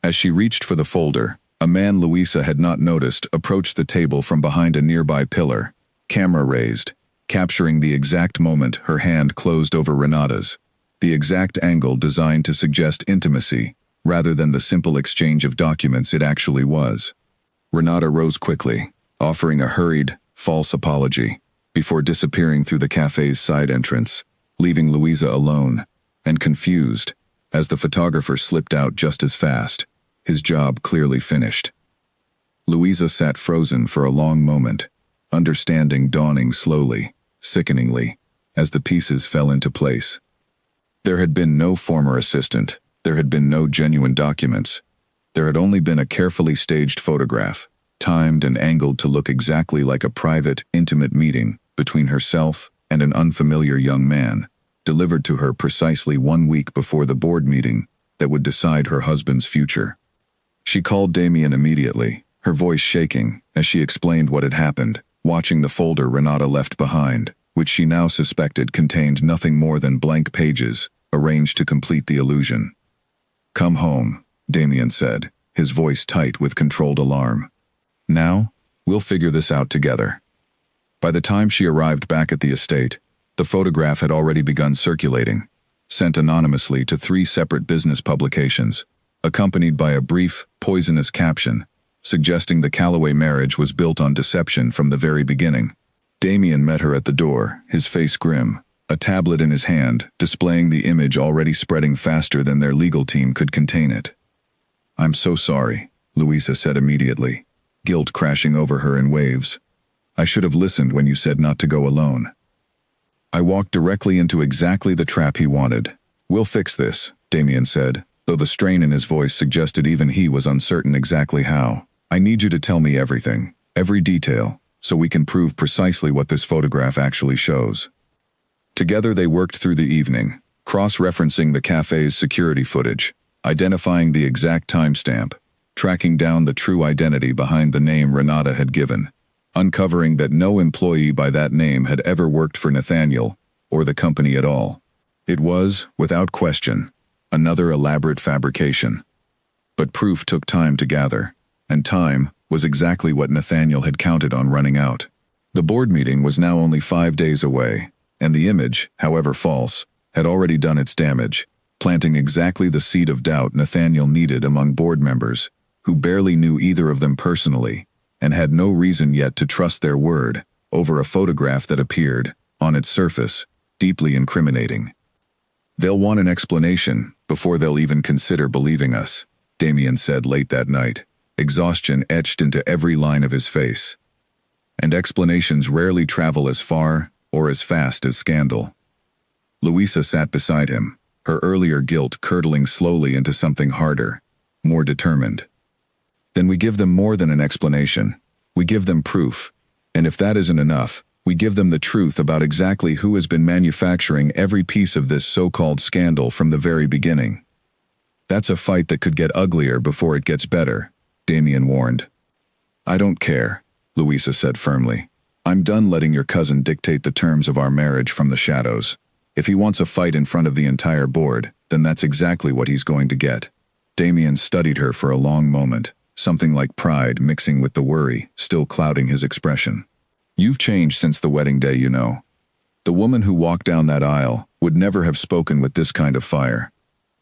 As she reached for the folder, a man Louisa had not noticed approached the table from behind a nearby pillar, camera raised, capturing the exact moment her hand closed over Renata's, the exact angle designed to suggest intimacy, rather than the simple exchange of documents it actually was. Renata rose quickly, offering a hurried, false apology, before disappearing through the cafe's side entrance, leaving Louisa alone, and confused, as the photographer slipped out just as fast, his job clearly finished. Louisa sat frozen for a long moment, understanding dawning slowly, sickeningly, as the pieces fell into place. There had been no former assistant, there had been no genuine documents. There had only been a carefully staged photograph, timed and angled to look exactly like a private, intimate meeting between herself and an unfamiliar young man, delivered to her precisely 1 week before the board meeting that would decide her husband's future. She called Damien immediately, her voice shaking as she explained what had happened, watching the folder Renata left behind, which she now suspected contained nothing more than blank pages, arranged to complete the illusion. "Come home," Damien said, his voice tight with controlled alarm. "Now, we'll figure this out together." By the time she arrived back at the estate, the photograph had already begun circulating, sent anonymously to 3 separate business publications, accompanied by a brief, poisonous caption, suggesting the Calloway marriage was built on deception from the very beginning. Damien met her at the door, his face grim, a tablet in his hand, displaying the image already spreading faster than their legal team could contain it. "I'm so sorry," Louisa said immediately, guilt crashing over her in waves. "I should have listened when you said not to go alone." "I walked directly into exactly the trap he wanted. We'll fix this," Damien said, though the strain in his voice suggested even he was uncertain exactly how. "I need you to tell me everything, every detail, so we can prove precisely what this photograph actually shows. Together they worked through the evening, cross-referencing the cafe's security footage, identifying the exact timestamp, tracking down the true identity behind the name Renata had given, uncovering that no employee by that name had ever worked for Nathaniel or the company at all. It was, without question, another elaborate fabrication. But proof took time to gather, and time was exactly what Nathaniel had counted on running out. The board meeting was now only 5 days away, and the image, however false, had already done its damage, planting exactly the seed of doubt Nathaniel needed among board members, who barely knew either of them personally, and had no reason yet to trust their word over a photograph that appeared, on its surface, deeply incriminating. "They'll want an explanation before they'll even consider believing us," Damien said late that night, exhaustion etched into every line of his face. And explanations rarely travel as far or as fast as scandal. Louisa sat beside him, her earlier guilt curdling slowly into something harder, more determined. "Then we give them more than an explanation. We give them proof. And if that isn't enough, we give them the truth about exactly who has been manufacturing every piece of this so-called scandal from the very beginning." "That's a fight that could get uglier before it gets better," Damien warned. "I don't care," Louisa said firmly. "I'm done letting your cousin dictate the terms of our marriage from the shadows. If he wants a fight in front of the entire board, then that's exactly what he's going to get." Damien studied her for a long moment, something like pride mixing with the worry still clouding his expression. "You've changed since the wedding day, you know. The woman who walked down that aisle would never have spoken with this kind of fire."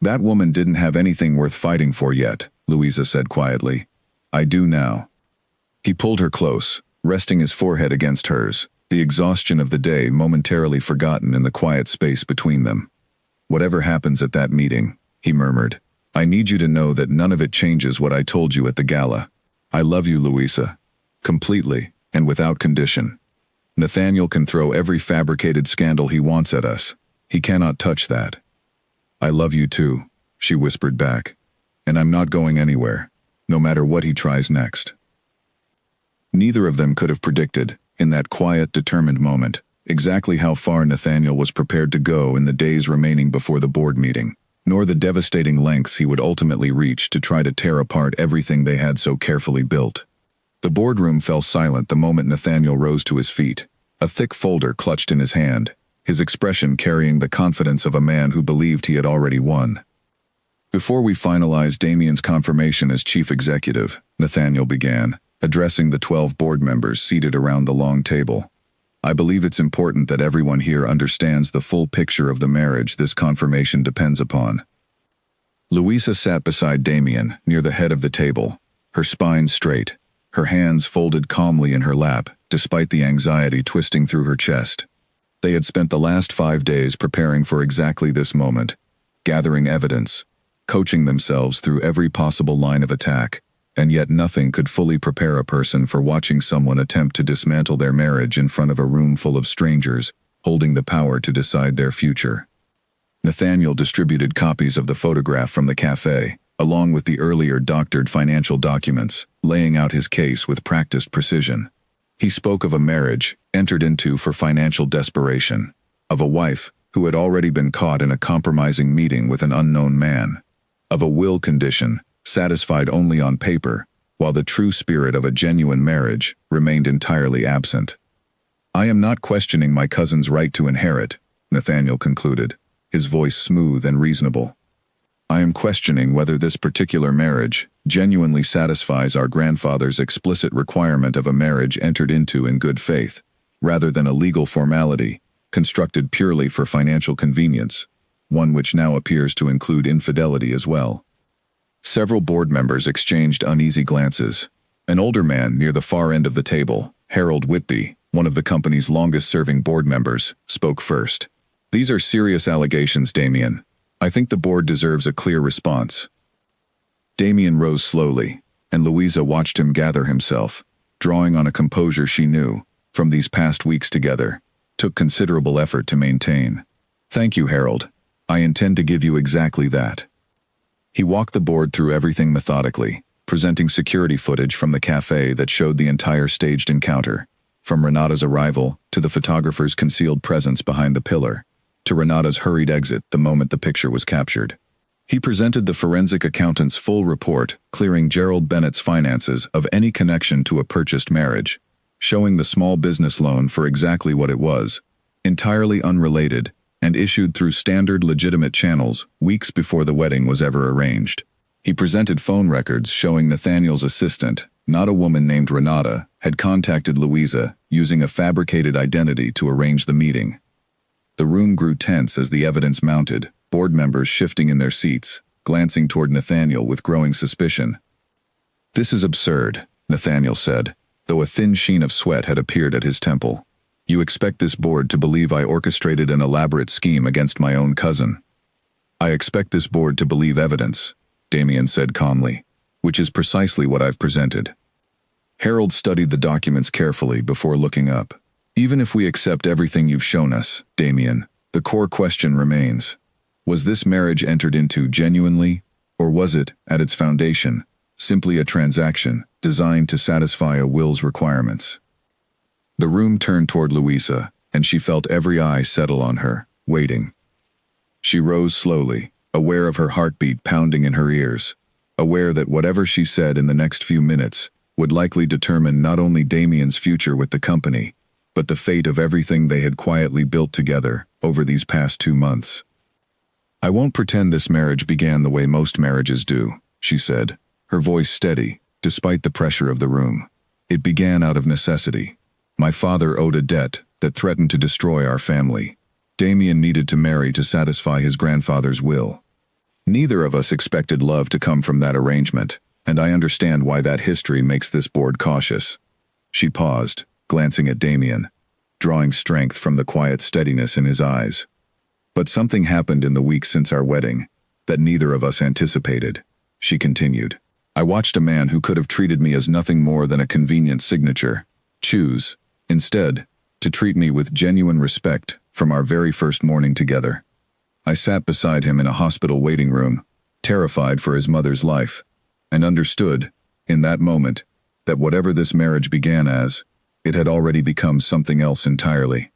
"That woman didn't have anything worth fighting for yet," Louisa said quietly. "I do now." He pulled her close, resting his forehead against hers, the exhaustion of the day momentarily forgotten in the quiet space between them. "Whatever happens at that meeting," he murmured, "I need you to know that none of it changes what I told you at the gala. I love you, Louisa. Completely. And without condition. Nathaniel can throw every fabricated scandal he wants at us. He cannot touch that." "I love you too," she whispered back. "And I'm not going anywhere, no matter what he tries next." Neither of them could have predicted, in that quiet, determined moment, exactly how far Nathaniel was prepared to go in the days remaining before the board meeting, nor the devastating lengths he would ultimately reach to try to tear apart everything they had so carefully built. The boardroom fell silent the moment Nathaniel rose to his feet, a thick folder clutched in his hand, his expression carrying the confidence of a man who believed he had already won. "Before we finalize Damien's confirmation as chief executive," Nathaniel began, addressing the 12 board members seated around the long table, "I believe it's important that everyone here understands the full picture of the marriage this confirmation depends upon." Louisa sat beside Damien, near the head of the table, her spine straight, her hands folded calmly in her lap, despite the anxiety twisting through her chest. They had spent the last 5 days preparing for exactly this moment, gathering evidence, coaching themselves through every possible line of attack, and yet nothing could fully prepare a person for watching someone attempt to dismantle their marriage in front of a room full of strangers, holding the power to decide their future. Nathaniel distributed copies of the photograph from the cafe, along with the earlier doctored financial documents, laying out his case with practiced precision. He spoke of a marriage entered into for financial desperation, of a wife who had already been caught in a compromising meeting with an unknown man, of a will condition satisfied only on paper, while the true spirit of a genuine marriage remained entirely absent. "I am not questioning my cousin's right to inherit," Nathaniel concluded, his voice smooth and reasonable. "I am questioning whether this particular marriage genuinely satisfies our grandfather's explicit requirement of a marriage entered into in good faith, rather than a legal formality, constructed purely for financial convenience, one which now appears to include infidelity as well." Several board members exchanged uneasy glances. An older man near the far end of the table, Harold Whitby, one of the company's longest-serving board members, spoke first. "These are serious allegations, Damien. I think the board deserves a clear response." Damien rose slowly, and Louisa watched him gather himself, drawing on a composure she knew, from these past weeks together, took considerable effort to maintain. "Thank you, Harold. I intend to give you exactly that." He walked the board through everything methodically, presenting security footage from the cafe that showed the entire staged encounter, from Renata's arrival to the photographer's concealed presence behind the pillar, to Renata's hurried exit the moment the picture was captured. He presented the forensic accountant's full report, clearing Gerald Bennett's finances of any connection to a purchased marriage, showing the small business loan for exactly what it was, entirely unrelated, and issued through standard legitimate channels weeks before the wedding was ever arranged. He presented phone records showing Nathaniel's assistant, not a woman named Renata, had contacted Louisa using a fabricated identity to arrange the meeting. The room grew tense as the evidence mounted, board members shifting in their seats, glancing toward Nathaniel with growing suspicion. "This is absurd," Nathaniel said, though a thin sheen of sweat had appeared at his temple. "You expect this board to believe I orchestrated an elaborate scheme against my own cousin." "I expect this board to believe evidence," Damien said calmly, "which is precisely what I've presented." Harold studied the documents carefully before looking up. "Even if we accept everything you've shown us, Damien, the core question remains. Was this marriage entered into genuinely, or was it, at its foundation, simply a transaction designed to satisfy a will's requirements?" The room turned toward Louisa, and she felt every eye settle on her, waiting. She rose slowly, aware of her heartbeat pounding in her ears, aware that whatever she said in the next few minutes would likely determine not only Damien's future with the company, but the fate of everything they had quietly built together over these past 2 months. "I won't pretend this marriage began the way most marriages do," she said, her voice steady, despite the pressure of the room. "It began out of necessity. My father owed a debt that threatened to destroy our family. Damien needed to marry to satisfy his grandfather's will. Neither of us expected love to come from that arrangement, and I understand why that history makes this board cautious." She paused, glancing at Damien, drawing strength from the quiet steadiness in his eyes. "But something happened in the weeks since our wedding that neither of us anticipated," she continued. "I watched a man who could have treated me as nothing more than a convenient signature choose, instead, to treat me with genuine respect from our very first morning together. I sat beside him in a hospital waiting room, terrified for his mother's life, and understood, in that moment, that whatever this marriage began as, it had already become something else entirely.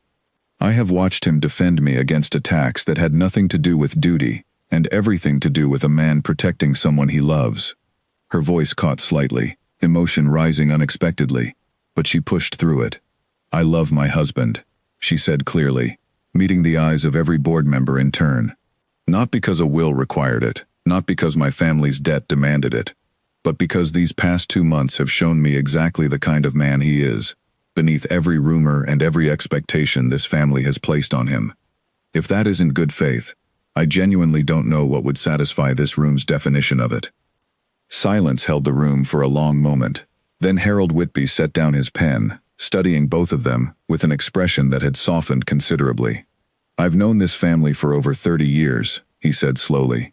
I have watched him defend me against attacks that had nothing to do with duty and everything to do with a man protecting someone he loves." Her voice caught slightly, emotion rising unexpectedly, but she pushed through it. "I love my husband," she said clearly, meeting the eyes of every board member in turn. "Not because a will required it, not because my family's debt demanded it, but because these past 2 months have shown me exactly the kind of man he is, beneath every rumor and every expectation this family has placed on him. If that isn't good faith, I genuinely don't know what would satisfy this room's definition of it." Silence held the room for a long moment. Then Harold Whitby set down his pen, studying both of them with an expression that had softened considerably. "I've known this family for over 30 years, he said slowly.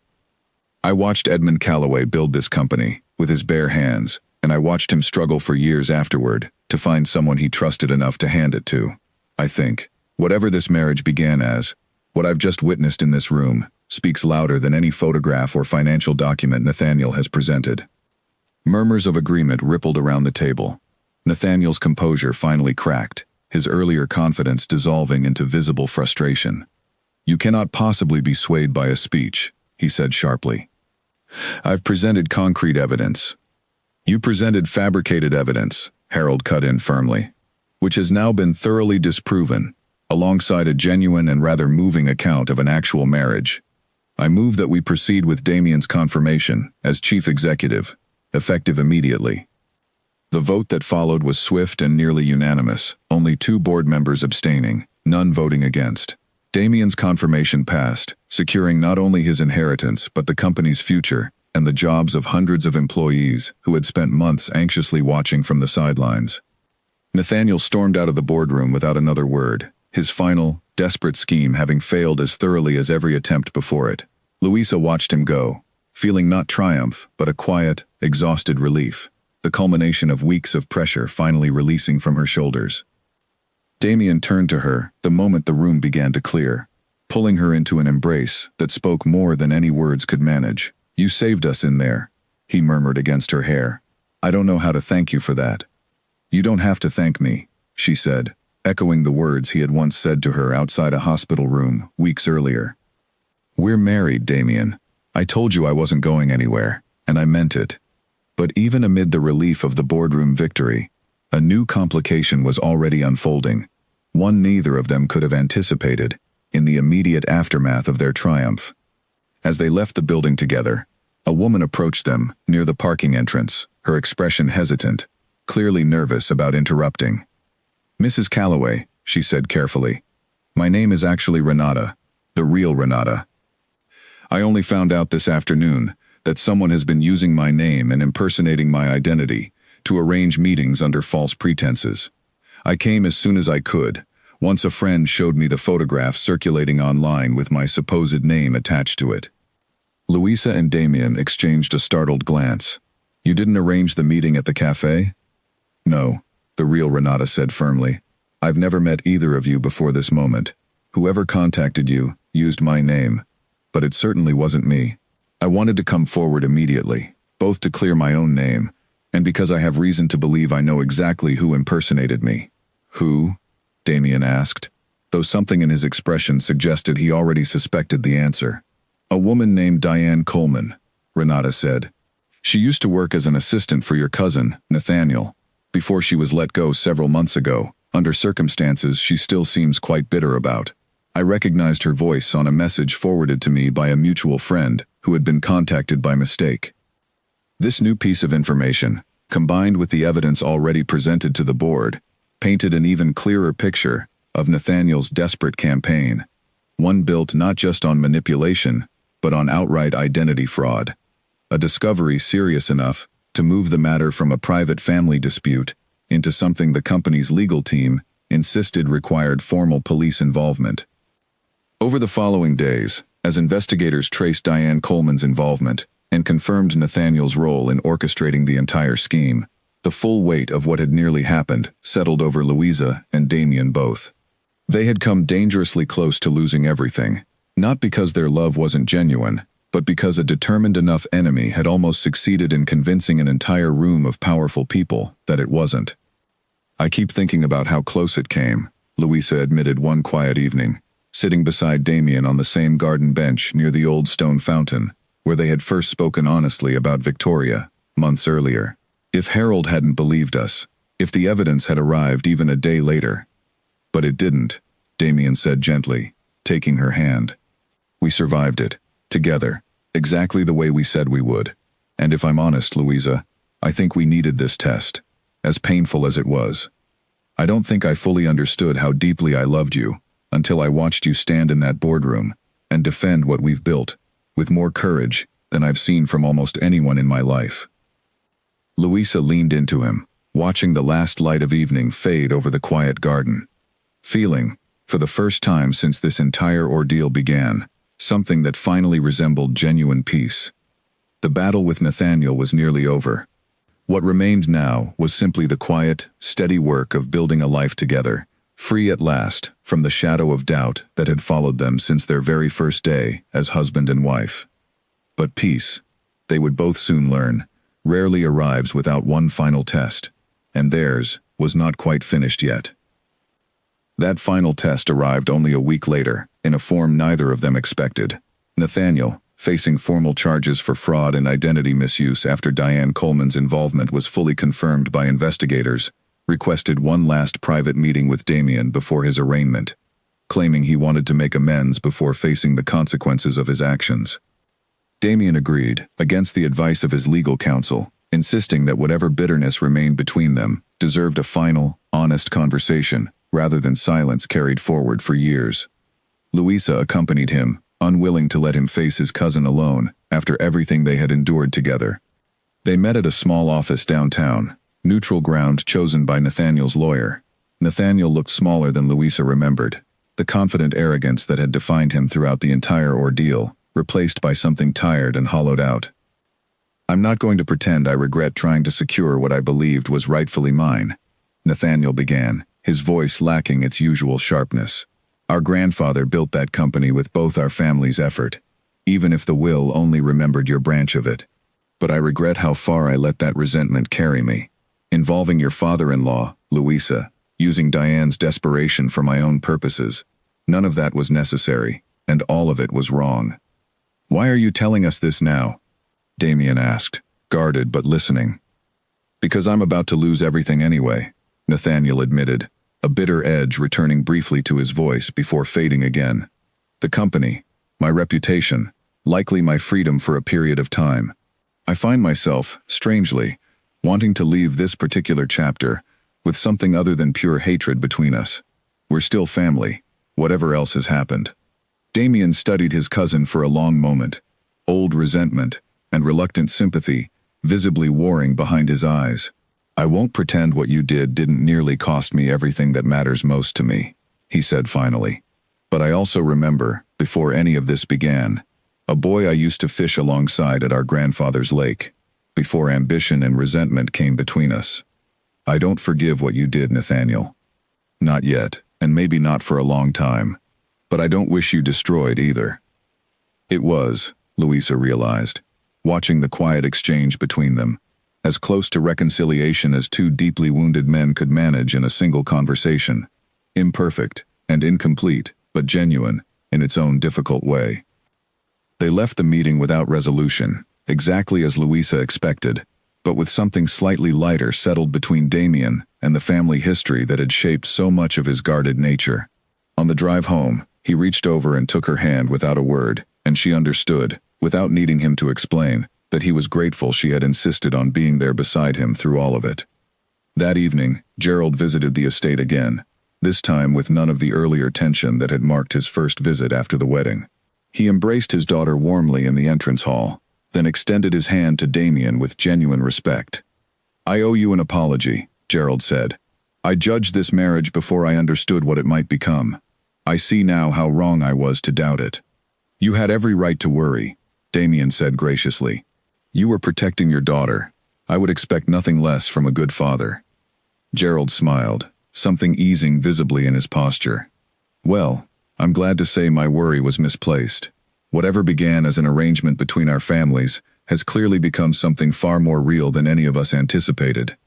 "I watched Edmund Calloway build this company with his bare hands, and I watched him struggle for years afterward to find someone he trusted enough to hand it to. I think, whatever this marriage began as, what I've just witnessed in this room speaks louder than any photograph or financial document Nathaniel has presented." Murmurs of agreement rippled around the table. Nathaniel's composure finally cracked, his earlier confidence dissolving into visible frustration. "You cannot possibly be swayed by a speech," he said sharply. "I've presented concrete evidence." "You presented fabricated evidence," Harold cut in firmly, "which has now been thoroughly disproven, alongside a genuine and rather moving account of an actual marriage. I move that we proceed with Damien's confirmation as chief executive, effective immediately." The vote that followed was swift and nearly unanimous, only 2 board members abstaining, none voting against. Damien's confirmation passed, securing not only his inheritance but the company's future and the jobs of hundreds of employees who had spent months anxiously watching from the sidelines. Nathaniel stormed out of the boardroom without another word, his final, desperate scheme having failed as thoroughly as every attempt before it. Louisa watched him go, feeling not triumph but a quiet, exhausted relief, the culmination of weeks of pressure finally releasing from her shoulders. Damien turned to her the moment the room began to clear, pulling her into an embrace that spoke more than any words could manage. "You saved us in there," he murmured against her hair. "I don't know how to thank you for that." "You don't have to thank me," she said, echoing the words he had once said to her outside a hospital room weeks earlier. "We're married, Damien. I told you I wasn't going anywhere, and I meant it." But even amid the relief of the boardroom victory, a new complication was already unfolding, one neither of them could have anticipated, in the immediate aftermath of their triumph. As they left the building together, a woman approached them near the parking entrance, her expression hesitant, clearly nervous about interrupting. "Mrs. Calloway," she said carefully, "my name is actually Renata, the real Renata. I only found out this afternoon that someone has been using my name and impersonating my identity to arrange meetings under false pretenses. I came as soon as I could, once a friend showed me the photograph circulating online with my supposed name attached to it." Louisa and Damien exchanged a startled glance. "You didn't arrange the meeting at the cafe?" "No," the real Renata said firmly. "I've never met either of you before this moment. Whoever contacted you used my name, but it certainly wasn't me. I wanted to come forward immediately, both to clear my own name, and because I have reason to believe I know exactly who impersonated me." "Who?" Damien asked, though something in his expression suggested he already suspected the answer. "A woman named Diane Coleman," Renata said. "She used to work as an assistant for your cousin, Nathaniel, before she was let go several months ago, under circumstances she still seems quite bitter about. I recognized her voice on a message forwarded to me by a mutual friend who had been contacted by mistake." This new piece of information, combined with the evidence already presented to the board, painted an even clearer picture of Nathaniel's desperate campaign, one built not just on manipulation, but on outright identity fraud. A discovery serious enough to move the matter from a private family dispute into something the company's legal team insisted required formal police involvement. Over the following days, as investigators traced Diane Coleman's involvement and confirmed Nathaniel's role in orchestrating the entire scheme, the full weight of what had nearly happened settled over Louisa and Damien both. They had come dangerously close to losing everything, not because their love wasn't genuine, but because a determined enough enemy had almost succeeded in convincing an entire room of powerful people that it wasn't. "I keep thinking about how close it came," Louisa admitted one quiet evening, sitting beside Damien on the same garden bench near the old stone fountain, where they had first spoken honestly about Victoria, months earlier. "If Harold hadn't believed us, if the evidence had arrived even a day later." "But it didn't," Damien said gently, taking her hand. "We survived it, together, exactly the way we said we would. And if I'm honest, Louisa, I think we needed this test, as painful as it was. I don't think I fully understood how deeply I loved you until I watched you stand in that boardroom and defend what we've built, with more courage than I've seen from almost anyone in my life." Louisa leaned into him, watching the last light of evening fade over the quiet garden, feeling, for the first time since this entire ordeal began, something that finally resembled genuine peace. The battle with Nathaniel was nearly over. What remained now was simply the quiet, steady work of building a life together, free at last from the shadow of doubt that had followed them since their very first day as husband and wife. But peace, they would both soon learn, rarely arrives without one final test, and theirs was not quite finished yet. That final test arrived only a week later, in a form neither of them expected. Nathaniel, facing formal charges for fraud and identity misuse after Diane Coleman's involvement was fully confirmed by investigators, requested one last private meeting with Damien before his arraignment, claiming he wanted to make amends before facing the consequences of his actions. Damien agreed, against the advice of his legal counsel, insisting that whatever bitterness remained between them deserved a final, honest conversation, rather than silence carried forward for years. Louisa accompanied him, unwilling to let him face his cousin alone after everything they had endured together. They met at a small office downtown, neutral ground chosen by Nathaniel's lawyer. Nathaniel looked smaller than Louisa remembered, the confident arrogance that had defined him throughout the entire ordeal, replaced by something tired and hollowed out. "I'm not going to pretend I regret trying to secure what I believed was rightfully mine," Nathaniel began, his voice lacking its usual sharpness. "Our grandfather built that company with both our family's effort, even if the will only remembered your branch of it. But I regret how far I let that resentment carry me. Involving your father-in-law, Louisa, using Diane's desperation for my own purposes. None of that was necessary, and all of it was wrong. "Why are you telling us this now?" Damien asked, guarded but listening. "Because I'm about to lose everything anyway," Nathaniel admitted, a bitter edge returning briefly to his voice before fading again. "The company, my reputation, likely my freedom for a period of time. I find myself, strangely, wanting to leave this particular chapter with something other than pure hatred between us. We're still family, whatever else has happened." Damien studied his cousin for a long moment, old resentment and reluctant sympathy visibly warring behind his eyes. "I won't pretend what you didn't nearly cost me everything that matters most to me," he said finally. "But I also remember, before any of this began, a boy I used to fish alongside at our grandfather's lake, before ambition and resentment came between us. I don't forgive what you did, Nathaniel. Not yet, and maybe not for a long time. But I don't wish you destroyed either." It was, Louisa realized, watching the quiet exchange between them, as close to reconciliation as two deeply wounded men could manage in a single conversation. Imperfect and incomplete, but genuine in its own difficult way. They left the meeting without resolution, exactly as Louisa expected, but with something slightly lighter settled between Damien and the family history that had shaped so much of his guarded nature. On the drive home, he reached over and took her hand without a word, and she understood, without needing him to explain, that he was grateful she had insisted on being there beside him through all of it. That evening, Gerald visited the estate again, this time with none of the earlier tension that had marked his first visit after the wedding. He embraced his daughter warmly in the entrance hall, then extended his hand to Damien with genuine respect. "I owe you an apology," Gerald said. "I judged this marriage before I understood what it might become. I see now how wrong I was to doubt it." "You had every right to worry," Damien said graciously. "You were protecting your daughter. I would expect nothing less from a good father." Gerald smiled, something easing visibly in his posture. "Well, I'm glad to say my worry was misplaced. Whatever began as an arrangement between our families has clearly become something far more real than any of us anticipated."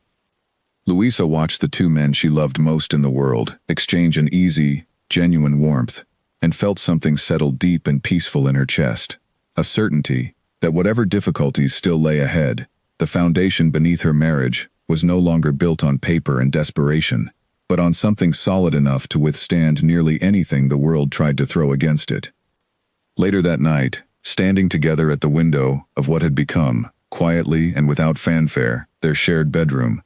Louisa watched the two men she loved most in the world exchange an easy, genuine warmth, and felt something settle deep and peaceful in her chest. A certainty that whatever difficulties still lay ahead, the foundation beneath her marriage was no longer built on paper and desperation, but on something solid enough to withstand nearly anything the world tried to throw against it. Later that night, standing together at the window of what had become, quietly and without fanfare, their shared bedroom,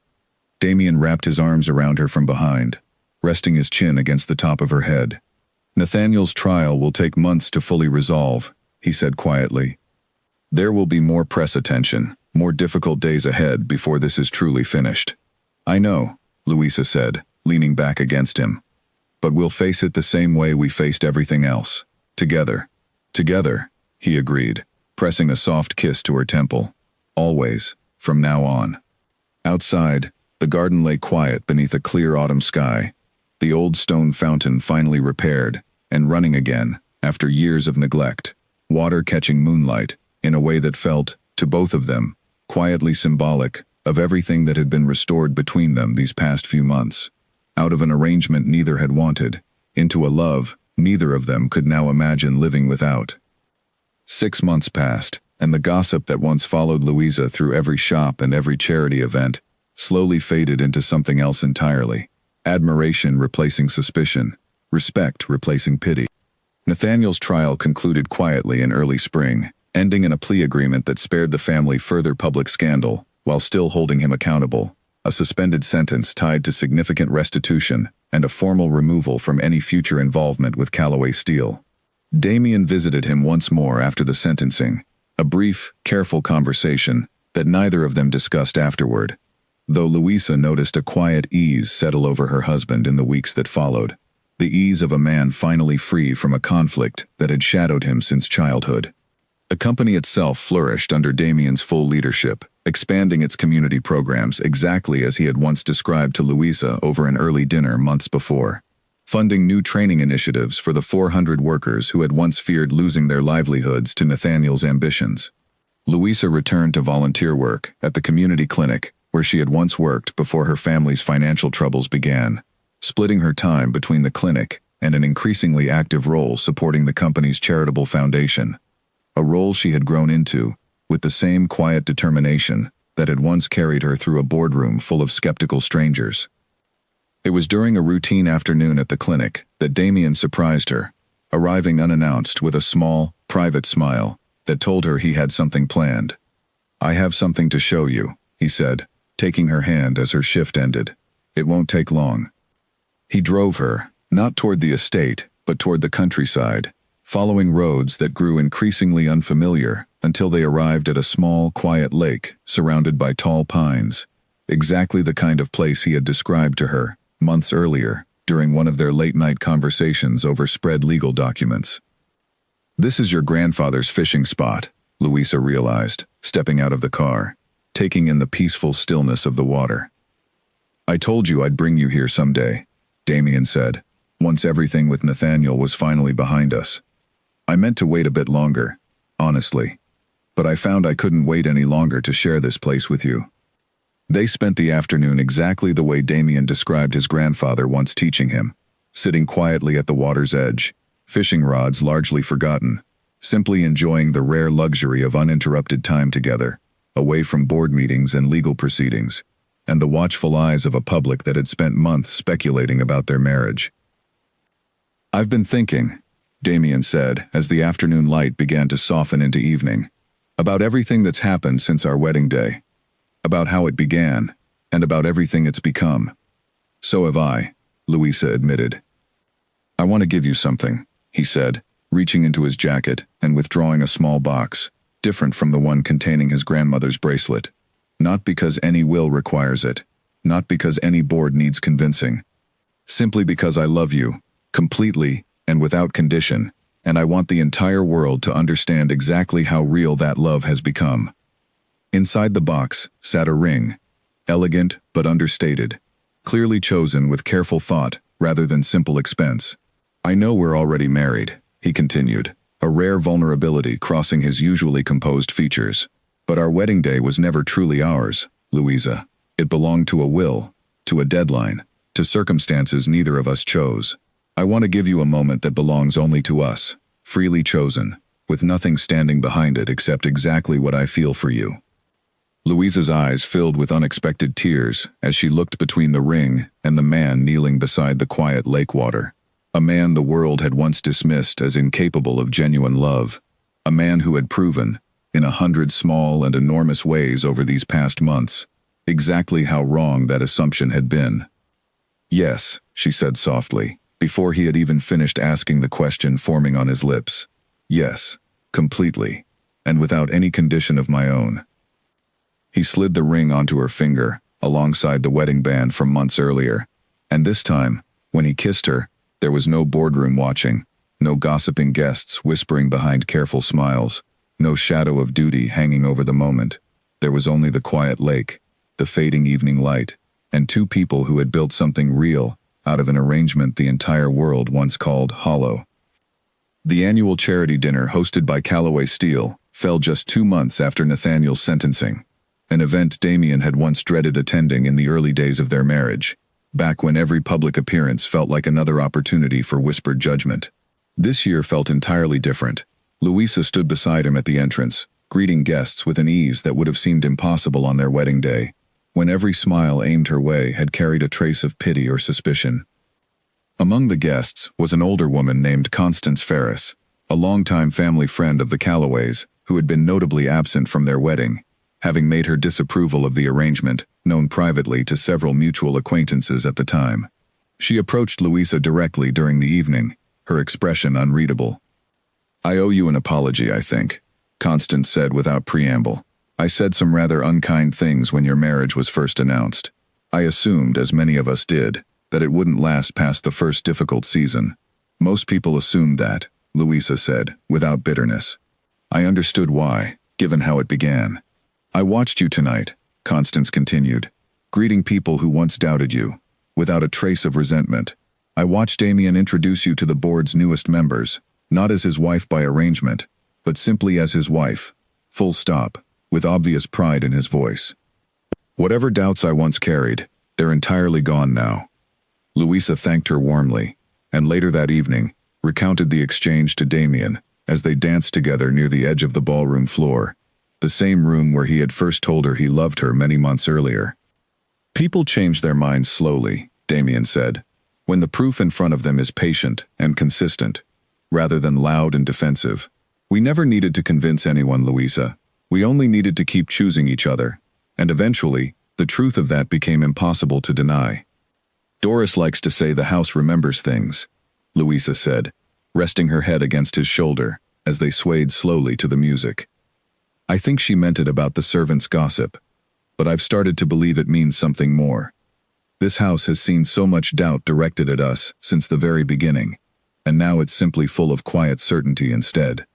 Damien wrapped his arms around her from behind, resting his chin against the top of her head. "Nathaniel's trial will take months to fully resolve," he said quietly. "There will be more press attention, more difficult days ahead before this is truly finished." "I know," Louisa said, leaning back against him. "But we'll face it the same way we faced everything else. Together." "Together," he agreed, pressing a soft kiss to her temple. "Always, from now on." Outside, the garden lay quiet beneath a clear autumn sky, the old stone fountain finally repaired and running again after years of neglect, water catching moonlight in a way that felt, to both of them, quietly symbolic of everything that had been restored between them these past few months. Out of an arrangement neither had wanted, into a love neither of them could now imagine living without. 6 months passed, and the gossip that once followed Louisa through every shop and every charity event slowly faded into something else entirely. Admiration replacing suspicion, respect replacing pity. Nathaniel's trial concluded quietly in early spring, ending in a plea agreement that spared the family further public scandal while still holding him accountable, a suspended sentence tied to significant restitution and a formal removal from any future involvement with Callaway Steel. Damien visited him once more after the sentencing, a brief, careful conversation that neither of them discussed afterward, though Louisa noticed a quiet ease settle over her husband in the weeks that followed, the ease of a man finally free from a conflict that had shadowed him since childhood. The company itself flourished under Damien's full leadership, expanding its community programs exactly as he had once described to Louisa over an early dinner months before, funding new training initiatives for the 400 workers who had once feared losing their livelihoods to Nathaniel's ambitions. Louisa returned to volunteer work at the community clinic where she had once worked before her family's financial troubles began, splitting her time between the clinic and an increasingly active role supporting the company's charitable foundation, a role she had grown into with the same quiet determination that had once carried her through a boardroom full of skeptical strangers. It was during a routine afternoon at the clinic that Damien surprised her, arriving unannounced with a small, private smile that told her he had something planned. "I have something to show you," he said, taking her hand as her shift ended. "It won't take long." He drove her, not toward the estate, but toward the countryside, following roads that grew increasingly unfamiliar until they arrived at a small, quiet lake surrounded by tall pines, exactly the kind of place he had described to her months earlier during one of their late-night conversations over spread legal documents. "This is your grandfather's fishing spot," Louisa realized, stepping out of the car, taking in the peaceful stillness of the water. "I told you I'd bring you here someday," Damien said, once everything with Nathaniel was finally behind us. "I meant to wait a bit longer, honestly, but I found I couldn't wait any longer to share this place with you." They spent the afternoon exactly the way Damien described his grandfather once teaching him, sitting quietly at the water's edge, fishing rods largely forgotten, simply enjoying the rare luxury of uninterrupted time together, away from board meetings and legal proceedings, and the watchful eyes of a public that had spent months speculating about their marriage. "I've been thinking," Damien said as the afternoon light began to soften into evening, "about everything that's happened since our wedding day. About how it began, and about everything it's become." "So have I," Louisa admitted. "I want to give you something," he said, reaching into his jacket and withdrawing a small box, different from the one containing his grandmother's bracelet. "Not because any will requires it, not because any board needs convincing. Simply because I love you, completely and without condition, and I want the entire world to understand exactly how real that love has become." Inside the box sat a ring, elegant but understated, clearly chosen with careful thought rather than simple expense. "I know we're already married," he continued, a rare vulnerability crossing his usually composed features. "But our wedding day was never truly ours, Louisa. It belonged to a will, to a deadline, to circumstances neither of us chose. I want to give you a moment that belongs only to us, freely chosen, with nothing standing behind it except exactly what I feel for you." Louisa's eyes filled with unexpected tears as she looked between the ring and the man kneeling beside the quiet lake water. A man the world had once dismissed as incapable of genuine love. A man who had proven, in 100 small and enormous ways over these past months, exactly how wrong that assumption had been. "Yes," she said softly, before he had even finished asking the question forming on his lips. "Yes, completely, and without any condition of my own." He slid the ring onto her finger, alongside the wedding band from months earlier, and this time, when he kissed her, there was no boardroom watching, no gossiping guests whispering behind careful smiles, no shadow of duty hanging over the moment. There was only the quiet lake, the fading evening light, and two people who had built something real out of an arrangement the entire world once called hollow. The annual charity dinner hosted by Callaway Steel fell just 2 months after Nathaniel's sentencing, an event Damien had once dreaded attending in the early days of their marriage, back when every public appearance felt like another opportunity for whispered judgment. This year felt entirely different. Louisa stood beside him at the entrance, greeting guests with an ease that would have seemed impossible on their wedding day, when every smile aimed her way had carried a trace of pity or suspicion. Among the guests was an older woman named Constance Ferris, a longtime family friend of the Callaways who had been notably absent from their wedding, having made her disapproval of the arrangement known privately to several mutual acquaintances at the time. She approached Louisa directly during the evening, her expression unreadable. "I owe you an apology, I think," Constance said without preamble. "I said some rather unkind things when your marriage was first announced. I assumed, as many of us did, that it wouldn't last past the first difficult season. Most people assumed that," Louisa said, without bitterness. "I understood why, given how it began. I watched you tonight," Constance continued, "greeting people who once doubted you, without a trace of resentment. I watched Damien introduce you to the board's newest members, not as his wife by arrangement, but simply as his wife, full stop, with obvious pride in his voice. Whatever doubts I once carried, they're entirely gone now. Louisa thanked her warmly, and later that evening, recounted the exchange to Damien as they danced together near the edge of the ballroom floor, the same room where he had first told her he loved her many months earlier. People change their minds slowly, Damien said, when the proof in front of them is patient and consistent, rather than loud and defensive. We never needed to convince anyone, Louisa. We only needed to keep choosing each other, and eventually, the truth of that became impossible to deny. Doris likes to say the house remembers things, Louisa said, resting her head against his shoulder as they swayed slowly to the music. I think she meant it about the servants' gossip, but I've started to believe it means something more. This house has seen so much doubt directed at us since the very beginning, and now it's simply full of quiet certainty instead.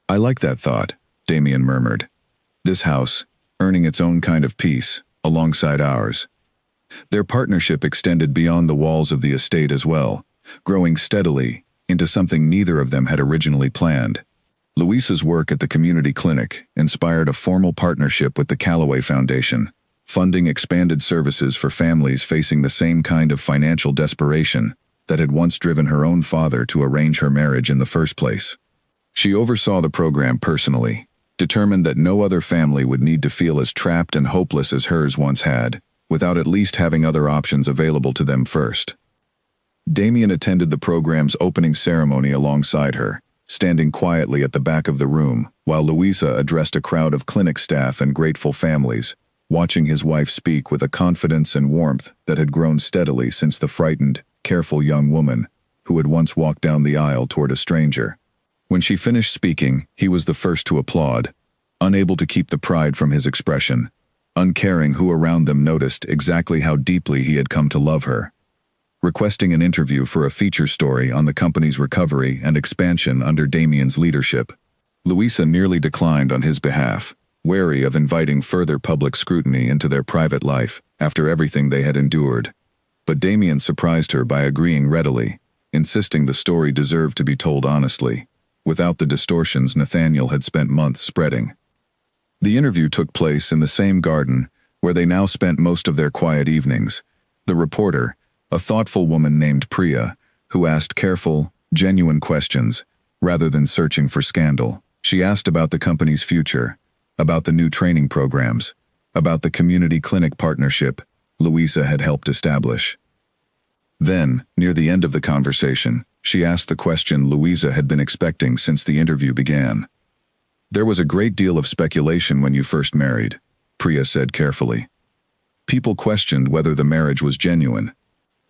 I like that thought, Damien murmured. This house, earning its own kind of peace, alongside ours. Their partnership extended beyond the walls of the estate as well, growing steadily into something neither of them had originally planned. Louisa's work at the community clinic inspired a formal partnership with the Callaway Foundation, funding expanded services for families facing the same kind of financial desperation that had once driven her own father to arrange her marriage in the first place. She oversaw the program personally, determined that no other family would need to feel as trapped and hopeless as hers once had, without at least having other options available to them first. Damien attended the program's opening ceremony alongside her, standing quietly at the back of the room, while Louisa addressed a crowd of clinic staff and grateful families, watching his wife speak with a confidence and warmth that had grown steadily since the frightened, careful young woman who had once walked down the aisle toward a stranger. When she finished speaking, he was the first to applaud, unable to keep the pride from his expression, uncaring who around them noticed exactly how deeply he had come to love her. Requesting an interview for a feature story on the company's recovery and expansion under Damien's leadership, Louisa nearly declined on his behalf, wary of inviting further public scrutiny into their private life after everything they had endured. But Damien surprised her by agreeing readily, insisting the story deserved to be told honestly, without the distortions Nathaniel had spent months spreading. The interview took place in the same garden where they now spent most of their quiet evenings. The reporter, a thoughtful woman named Priya, who asked careful, genuine questions, rather than searching for scandal. She asked about the company's future, about the new training programs, about the community clinic partnership Louisa had helped establish. Then, near the end of the conversation, she asked the question Louisa had been expecting since the interview began. There was a great deal of speculation when you first married, Priya said carefully. People questioned whether the marriage was genuine.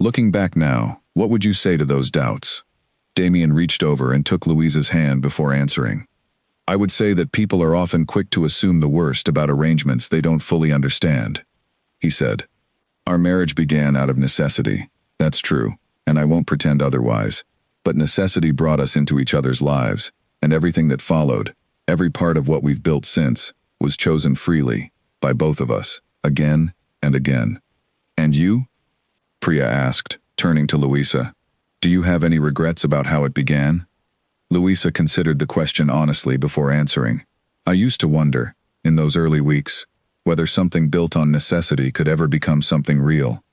Looking back now, what would you say to those doubts? Damien reached over and took Louisa's hand before answering. I would say that people are often quick to assume the worst about arrangements they don't fully understand, he said. Our marriage began out of necessity, that's true, and I won't pretend otherwise. But necessity brought us into each other's lives, and everything that followed, every part of what we've built since, was chosen freely, by both of us, again and again. And you? Priya asked, turning to Louisa. Do you have any regrets about how it began? Louisa considered the question honestly before answering. I used to wonder, in those early weeks, whether something built on necessity could ever become something real.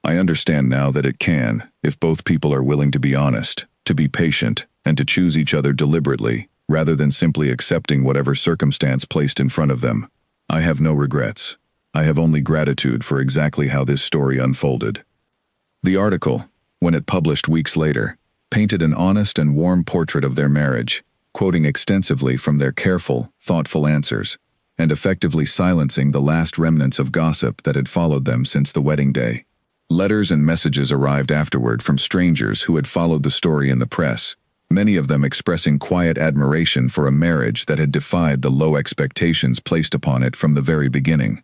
I understand now that it can, if both people are willing to be honest, to be patient, and to choose each other deliberately, rather than simply accepting whatever circumstance placed in front of them. I have no regrets. I have only gratitude for exactly how this story unfolded. The article, when it published weeks later, painted an honest and warm portrait of their marriage, quoting extensively from their careful, thoughtful answers, and effectively silencing the last remnants of gossip that had followed them since the wedding day. Letters and messages arrived afterward from strangers who had followed the story in the press, many of them expressing quiet admiration for a marriage that had defied the low expectations placed upon it from the very beginning.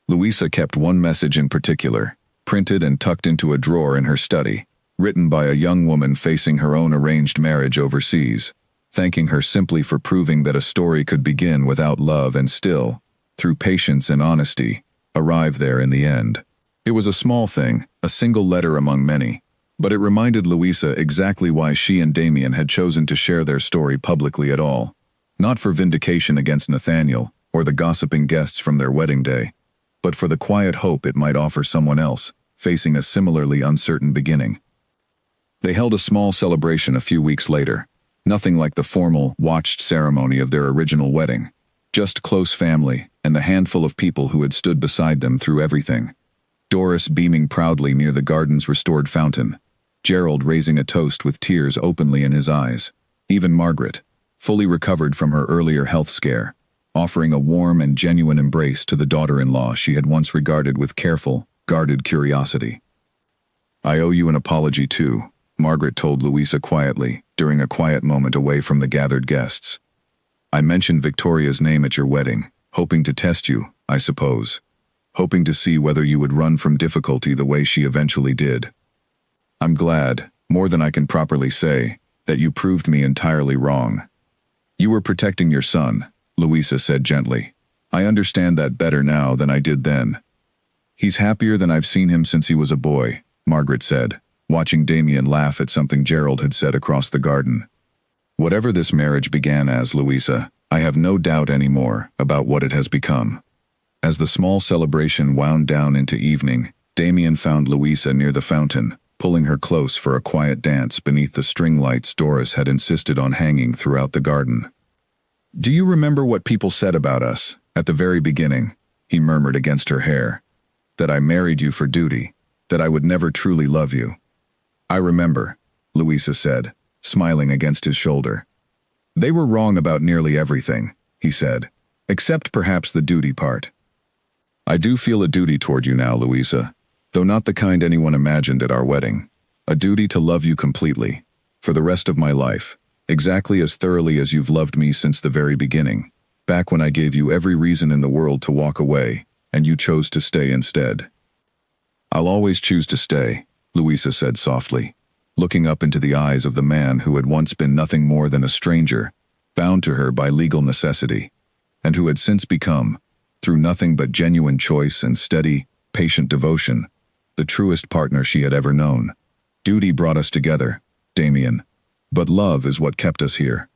Louisa kept one message in particular, printed and tucked into a drawer in her study, written by a young woman facing her own arranged marriage overseas, thanking her simply for proving that a story could begin without love and still, through patience and honesty, arrive there in the end. It was a small thing, a single letter among many, but it reminded Louisa exactly why she and Damien had chosen to share their story publicly at all. Not for vindication against Nathaniel or the gossiping guests from their wedding day, but for the quiet hope it might offer someone else, facing a similarly uncertain beginning. They held a small celebration a few weeks later. Nothing like the formal, watched ceremony of their original wedding. Just close family and the handful of people who had stood beside them through everything. Doris beaming proudly near the garden's restored fountain. Gerald raising a toast with tears openly in his eyes. Even Margaret, fully recovered from her earlier health scare, offering a warm and genuine embrace to the daughter-in-law she had once regarded with careful, guarded curiosity. "I owe you an apology too," Margaret told Louisa quietly, during a quiet moment away from the gathered guests. "I mentioned Victoria's name at your wedding, hoping to test you, I suppose. Hoping to see whether you would run from difficulty the way she eventually did. I'm glad, more than I can properly say, that you proved me entirely wrong." "You were protecting your son," Louisa said gently. "I understand that better now than I did then." "He's happier than I've seen him since he was a boy," Margaret said, watching Damien laugh at something Gerald had said across the garden. "Whatever this marriage began as, Louisa, I have no doubt anymore about what it has become." As the small celebration wound down into evening, Damien found Louisa near the fountain, pulling her close for a quiet dance beneath the string lights Doris had insisted on hanging throughout the garden. "Do you remember what people said about us, at the very beginning?" he murmured against her hair. "That I married you for duty, that I would never truly love you." "I remember," Louisa said, smiling against his shoulder. "They were wrong about nearly everything," he said, "except perhaps the duty part. I do feel a duty toward you now, Louisa, though not the kind anyone imagined at our wedding. A duty to love you completely, for the rest of my life, exactly as thoroughly as you've loved me since the very beginning, back when I gave you every reason in the world to walk away, and you chose to stay instead." "I'll always choose to stay," Louisa said softly, looking up into the eyes of the man who had once been nothing more than a stranger, bound to her by legal necessity, and who had since become, through nothing but genuine choice and steady, patient devotion, the truest partner she had ever known. "Duty brought us together, Damien, but love is what kept us here."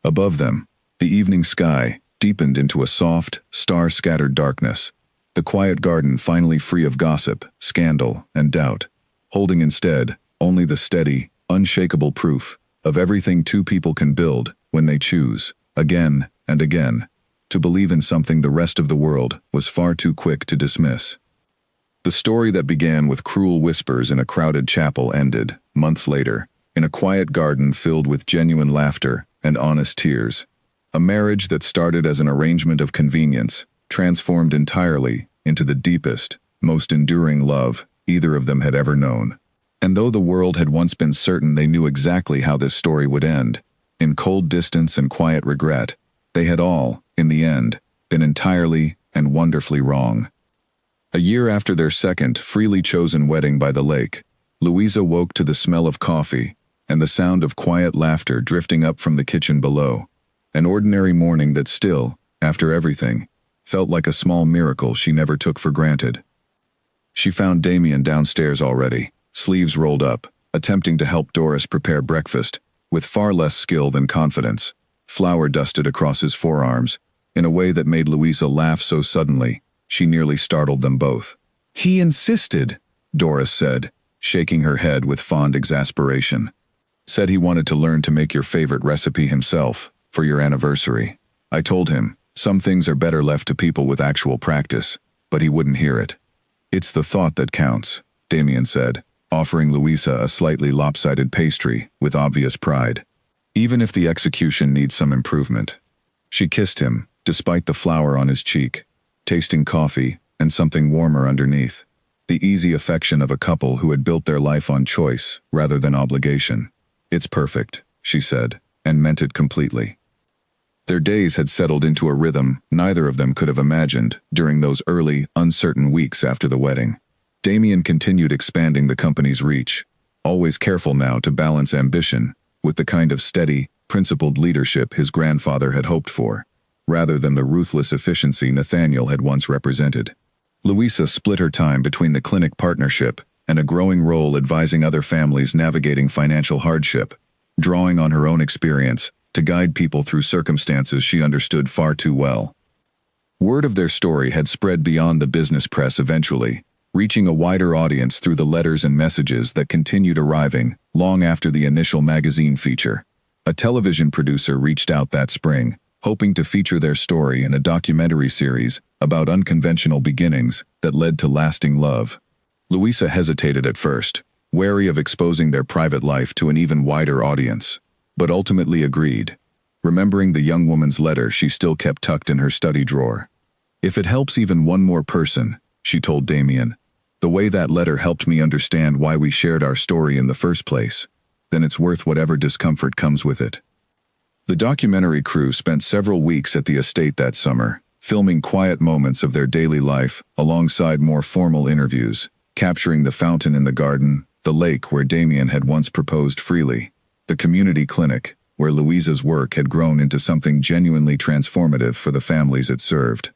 Above them, the evening sky deepened into a soft, star-scattered darkness, the quiet garden finally free of gossip, scandal, and doubt, holding instead only the steady, unshakable proof of everything two people can build when they choose, again and again, to believe in something the rest of the world was far too quick to dismiss. The story that began with cruel whispers in a crowded chapel ended, months later, in a quiet garden filled with genuine laughter and honest tears. A marriage that started as an arrangement of convenience, transformed entirely into the deepest, most enduring love either of them had ever known. And though the world had once been certain they knew exactly how this story would end, in cold distance and quiet regret, they had all, in the end, been entirely and wonderfully wrong. A year after their second, freely chosen wedding by the lake, Louisa woke to the smell of coffee and the sound of quiet laughter drifting up from the kitchen below. An ordinary morning that still, after everything, felt like a small miracle she never took for granted. She found Damien downstairs already, sleeves rolled up, attempting to help Doris prepare breakfast, with far less skill than confidence, flour dusted across his forearms, in a way that made Louisa laugh so suddenly, she nearly startled them both. "He insisted," Doris said, shaking her head with fond exasperation. "Said he wanted to learn to make your favorite recipe himself, for your anniversary. I told him, some things are better left to people with actual practice, but he wouldn't hear it." "It's the thought that counts," Damien said, offering Louisa a slightly lopsided pastry with obvious pride. "Even if the execution needs some improvement." She kissed him, despite the flour on his cheek, tasting coffee and something warmer underneath. The easy affection of a couple who had built their life on choice rather than obligation. "It's perfect," she said, and meant it completely. Their days had settled into a rhythm neither of them could have imagined during those early, uncertain weeks after the wedding. Damien continued expanding the company's reach, always careful now to balance ambition with the kind of steady, principled leadership his grandfather had hoped for, rather than the ruthless efficiency Nathaniel had once represented. Louisa split her time between the clinic partnership and a growing role advising other families navigating financial hardship, drawing on her own experience to guide people through circumstances she understood far too well. Word of their story had spread beyond the business press eventually, reaching a wider audience through the letters and messages that continued arriving long after the initial magazine feature. A television producer reached out that spring, hoping to feature their story in a documentary series about unconventional beginnings that led to lasting love. Louisa hesitated at first, wary of exposing their private life to an even wider audience, but ultimately agreed, remembering the young woman's letter she still kept tucked in her study drawer. "If it helps even one more person," she told Damien, "the way that letter helped me understand why we shared our story in the first place, then it's worth whatever discomfort comes with it." The documentary crew spent several weeks at the estate that summer, filming quiet moments of their daily life alongside more formal interviews, capturing the fountain in the garden, the lake where Damien had once proposed freely, the community clinic, where Louisa's work had grown into something genuinely transformative for the families it served.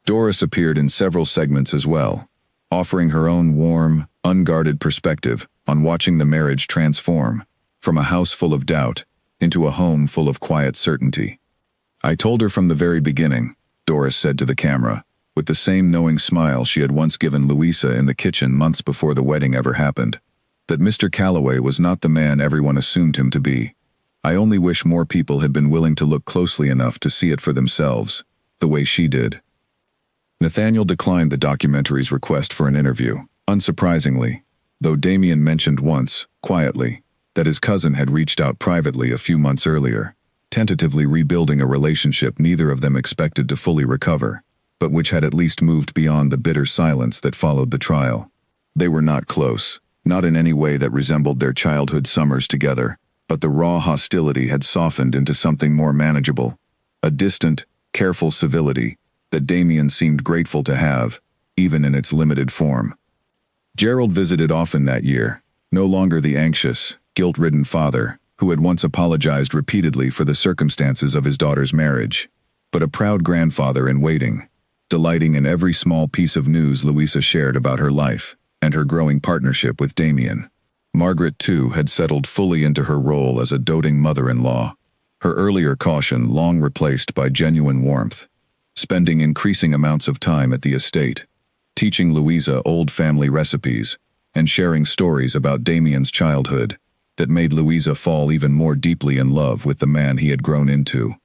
Doris appeared in several segments as well, offering her own warm, unguarded perspective on watching the marriage transform from a house full of doubt into a home full of quiet certainty. "I told her from the very beginning," Doris said to the camera, with the same knowing smile she had once given Louisa in the kitchen months before the wedding ever happened, "that Mr. Calloway was not the man everyone assumed him to be. I only wish more people had been willing to look closely enough to see it for themselves, the way she did." Nathaniel declined the documentary's request for an interview, unsurprisingly, though Damien mentioned once, quietly, that his cousin had reached out privately a few months earlier, tentatively rebuilding a relationship neither of them expected to fully recover, but which had at least moved beyond the bitter silence that followed the trial. They were not close, not in any way that resembled their childhood summers together, but the raw hostility had softened into something more manageable, a distant, careful civility that Damien seemed grateful to have, even in its limited form. Gerald visited often that year, no longer the anxious, guilt-ridden father who had once apologized repeatedly for the circumstances of his daughter's marriage, but a proud grandfather in waiting, delighting in every small piece of news Louisa shared about her life and her growing partnership with Damien. Margaret, too, had settled fully into her role as a doting mother-in-law, her earlier caution long replaced by genuine warmth, spending increasing amounts of time at the estate, teaching Louisa old family recipes and sharing stories about Damien's childhood that made Louisa fall even more deeply in love with the man he had grown into.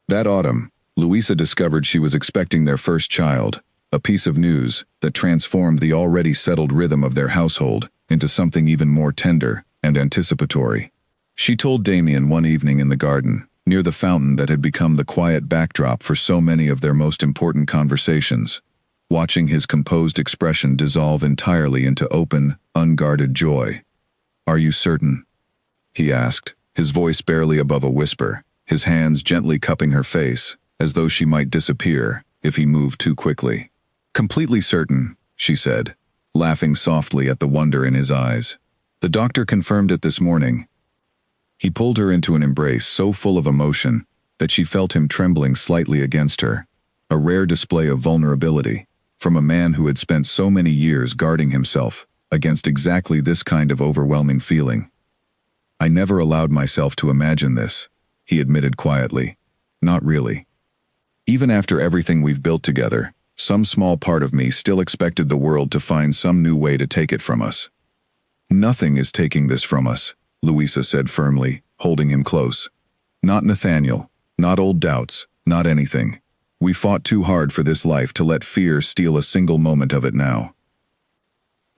That autumn, Louisa discovered she was expecting their first child, a piece of news that transformed the already settled rhythm of their household into something even more tender and anticipatory. She told Damien one evening in the garden, near the fountain that had become the quiet backdrop for so many of their most important conversations, watching his composed expression dissolve entirely into open, unguarded joy. "Are you certain?" he asked, his voice barely above a whisper, his hands gently cupping her face, as though she might disappear if he moved too quickly. "Completely certain," she said, laughing softly at the wonder in his eyes. "The doctor confirmed it this morning." He pulled her into an embrace so full of emotion that she felt him trembling slightly against her, a rare display of vulnerability from a man who had spent so many years guarding himself against exactly this kind of overwhelming feeling. "I never allowed myself to imagine this," he admitted quietly. "Not really. Even after everything we've built together, some small part of me still expected the world to find some new way to take it from us." "Nothing is taking this from us," Louisa said firmly, holding him close. "Not Nathaniel, not old doubts, not anything. We fought too hard for this life to let fear steal a single moment of it now."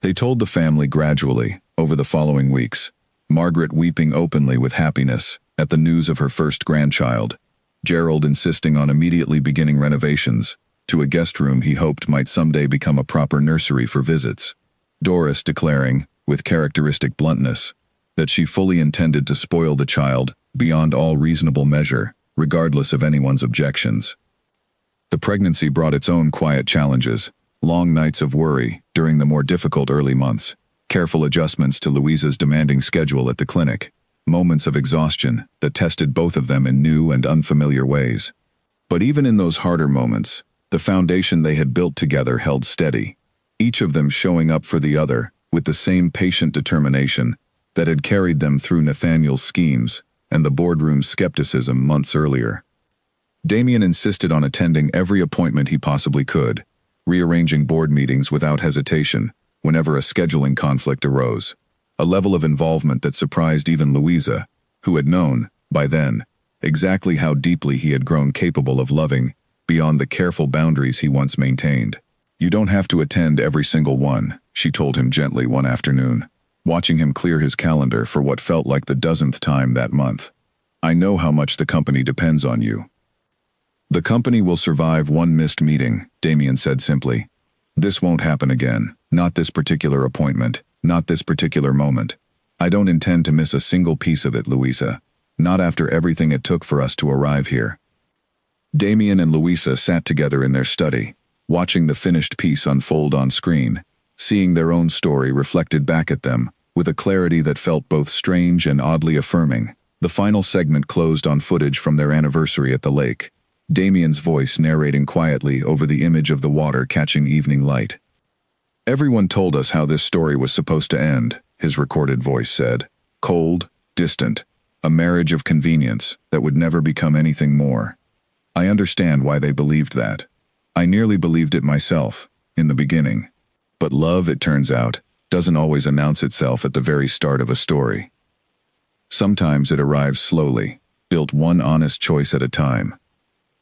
They told the family gradually, over the following weeks, Margaret weeping openly with happiness at the news of her first grandchild, Gerald insisting on immediately beginning renovations to a guest room he hoped might someday become a proper nursery for visits, Doris declaring, with characteristic bluntness, that she fully intended to spoil the child beyond all reasonable measure, regardless of anyone's objections. The pregnancy brought its own quiet challenges, long nights of worry during the more difficult early months, careful adjustments to Louisa's demanding schedule at the clinic, moments of exhaustion that tested both of them in new and unfamiliar ways. But even in those harder moments, the foundation they had built together held steady, each of them showing up for the other with the same patient determination that had carried them through Nathaniel's schemes and the boardroom's skepticism months earlier. Damien insisted on attending every appointment he possibly could, rearranging board meetings without hesitation, whenever a scheduling conflict arose. A level of involvement that surprised even Louisa, who had known, by then, exactly how deeply he had grown capable of loving beyond the careful boundaries he once maintained. "You don't have to attend every single one," she told him gently one afternoon, watching him clear his calendar for what felt like the dozenth time that month. "I know how much the company depends on you." "The company will survive one missed meeting," Damien said simply. "This won't happen again. Not this particular appointment. Not this particular moment. I don't intend to miss a single piece of it, Louisa. Not after everything it took for us to arrive here." Damien and Louisa sat together in their study, watching the finished piece unfold on screen, seeing their own story reflected back at them, with a clarity that felt both strange and oddly affirming. The final segment closed on footage from their anniversary at the lake, Damien's voice narrating quietly over the image of the water catching evening light. "Everyone told us how this story was supposed to end," his recorded voice said. "Cold, distant, a marriage of convenience that would never become anything more. I understand why they believed that. I nearly believed it myself, in the beginning. But love, it turns out, doesn't always announce itself at the very start of a story. Sometimes it arrives slowly, built one honest choice at a time.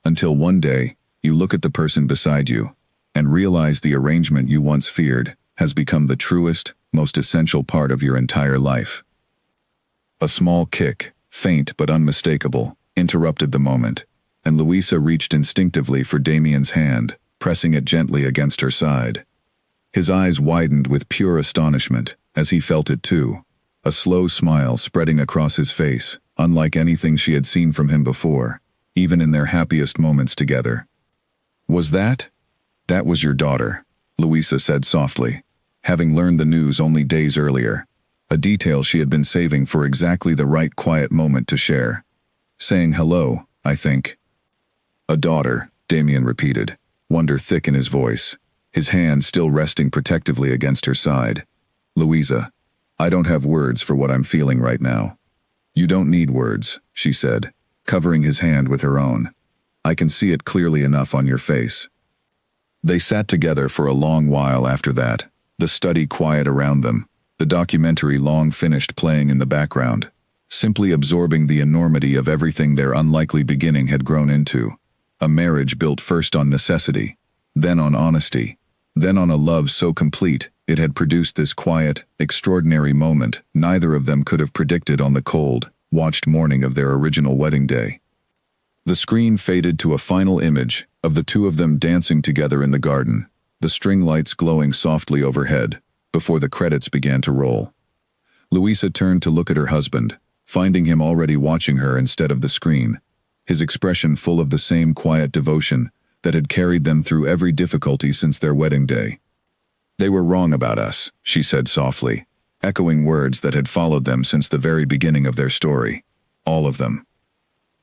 Until one day, you look at the person beside you, and realize the arrangement you once feared has become the truest, most essential part of your entire life." A small kick, faint but unmistakable, interrupted the moment, and Louisa reached instinctively for Damien's hand, pressing it gently against her side. His eyes widened with pure astonishment, as he felt it too, a slow smile spreading across his face, unlike anything she had seen from him before, even in their happiest moments together. "Was that? That was your daughter," Louisa said softly, having learned the news only days earlier, a detail she had been saving for exactly the right quiet moment to share. "Saying hello, I think." "A daughter," Damien repeated, wonder thick in his voice, his hand still resting protectively against her side. "Louisa, I don't have words for what I'm feeling right now." "You don't need words," she said, covering his hand with her own. "I can see it clearly enough on your face." They sat together for a long while after that, the study quiet around them, the documentary long finished playing in the background, simply absorbing the enormity of everything their unlikely beginning had grown into. A marriage built first on necessity, then on honesty, then on a love so complete it had produced this quiet, extraordinary moment neither of them could have predicted on the cold, watched morning of their original wedding day. The screen faded to a final image of the two of them dancing together in the garden, the string lights glowing softly overhead, before the credits began to roll. Louisa turned to look at her husband, finding him already watching her instead of the screen, his expression full of the same quiet devotion that had carried them through every difficulty since their wedding day. "They were wrong about us," she said softly, echoing words that had followed them since the very beginning of their story. "All of them."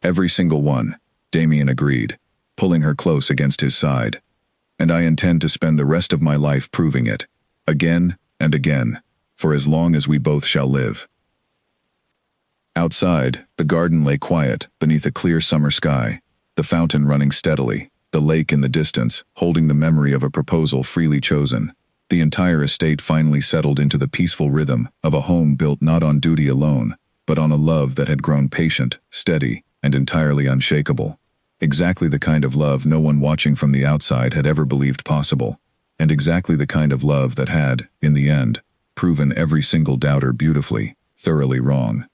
"Every single one," Damien agreed, pulling her close against his side. "And I intend to spend the rest of my life proving it, again and again, for as long as we both shall live." Outside, the garden lay quiet beneath a clear summer sky, the fountain running steadily, the lake in the distance holding the memory of a proposal freely chosen. The entire estate finally settled into the peaceful rhythm of a home built not on duty alone, but on a love that had grown patient, steady, and entirely unshakable. Exactly the kind of love no one watching from the outside had ever believed possible, and exactly the kind of love that had, in the end, proven every single doubter beautifully, thoroughly wrong.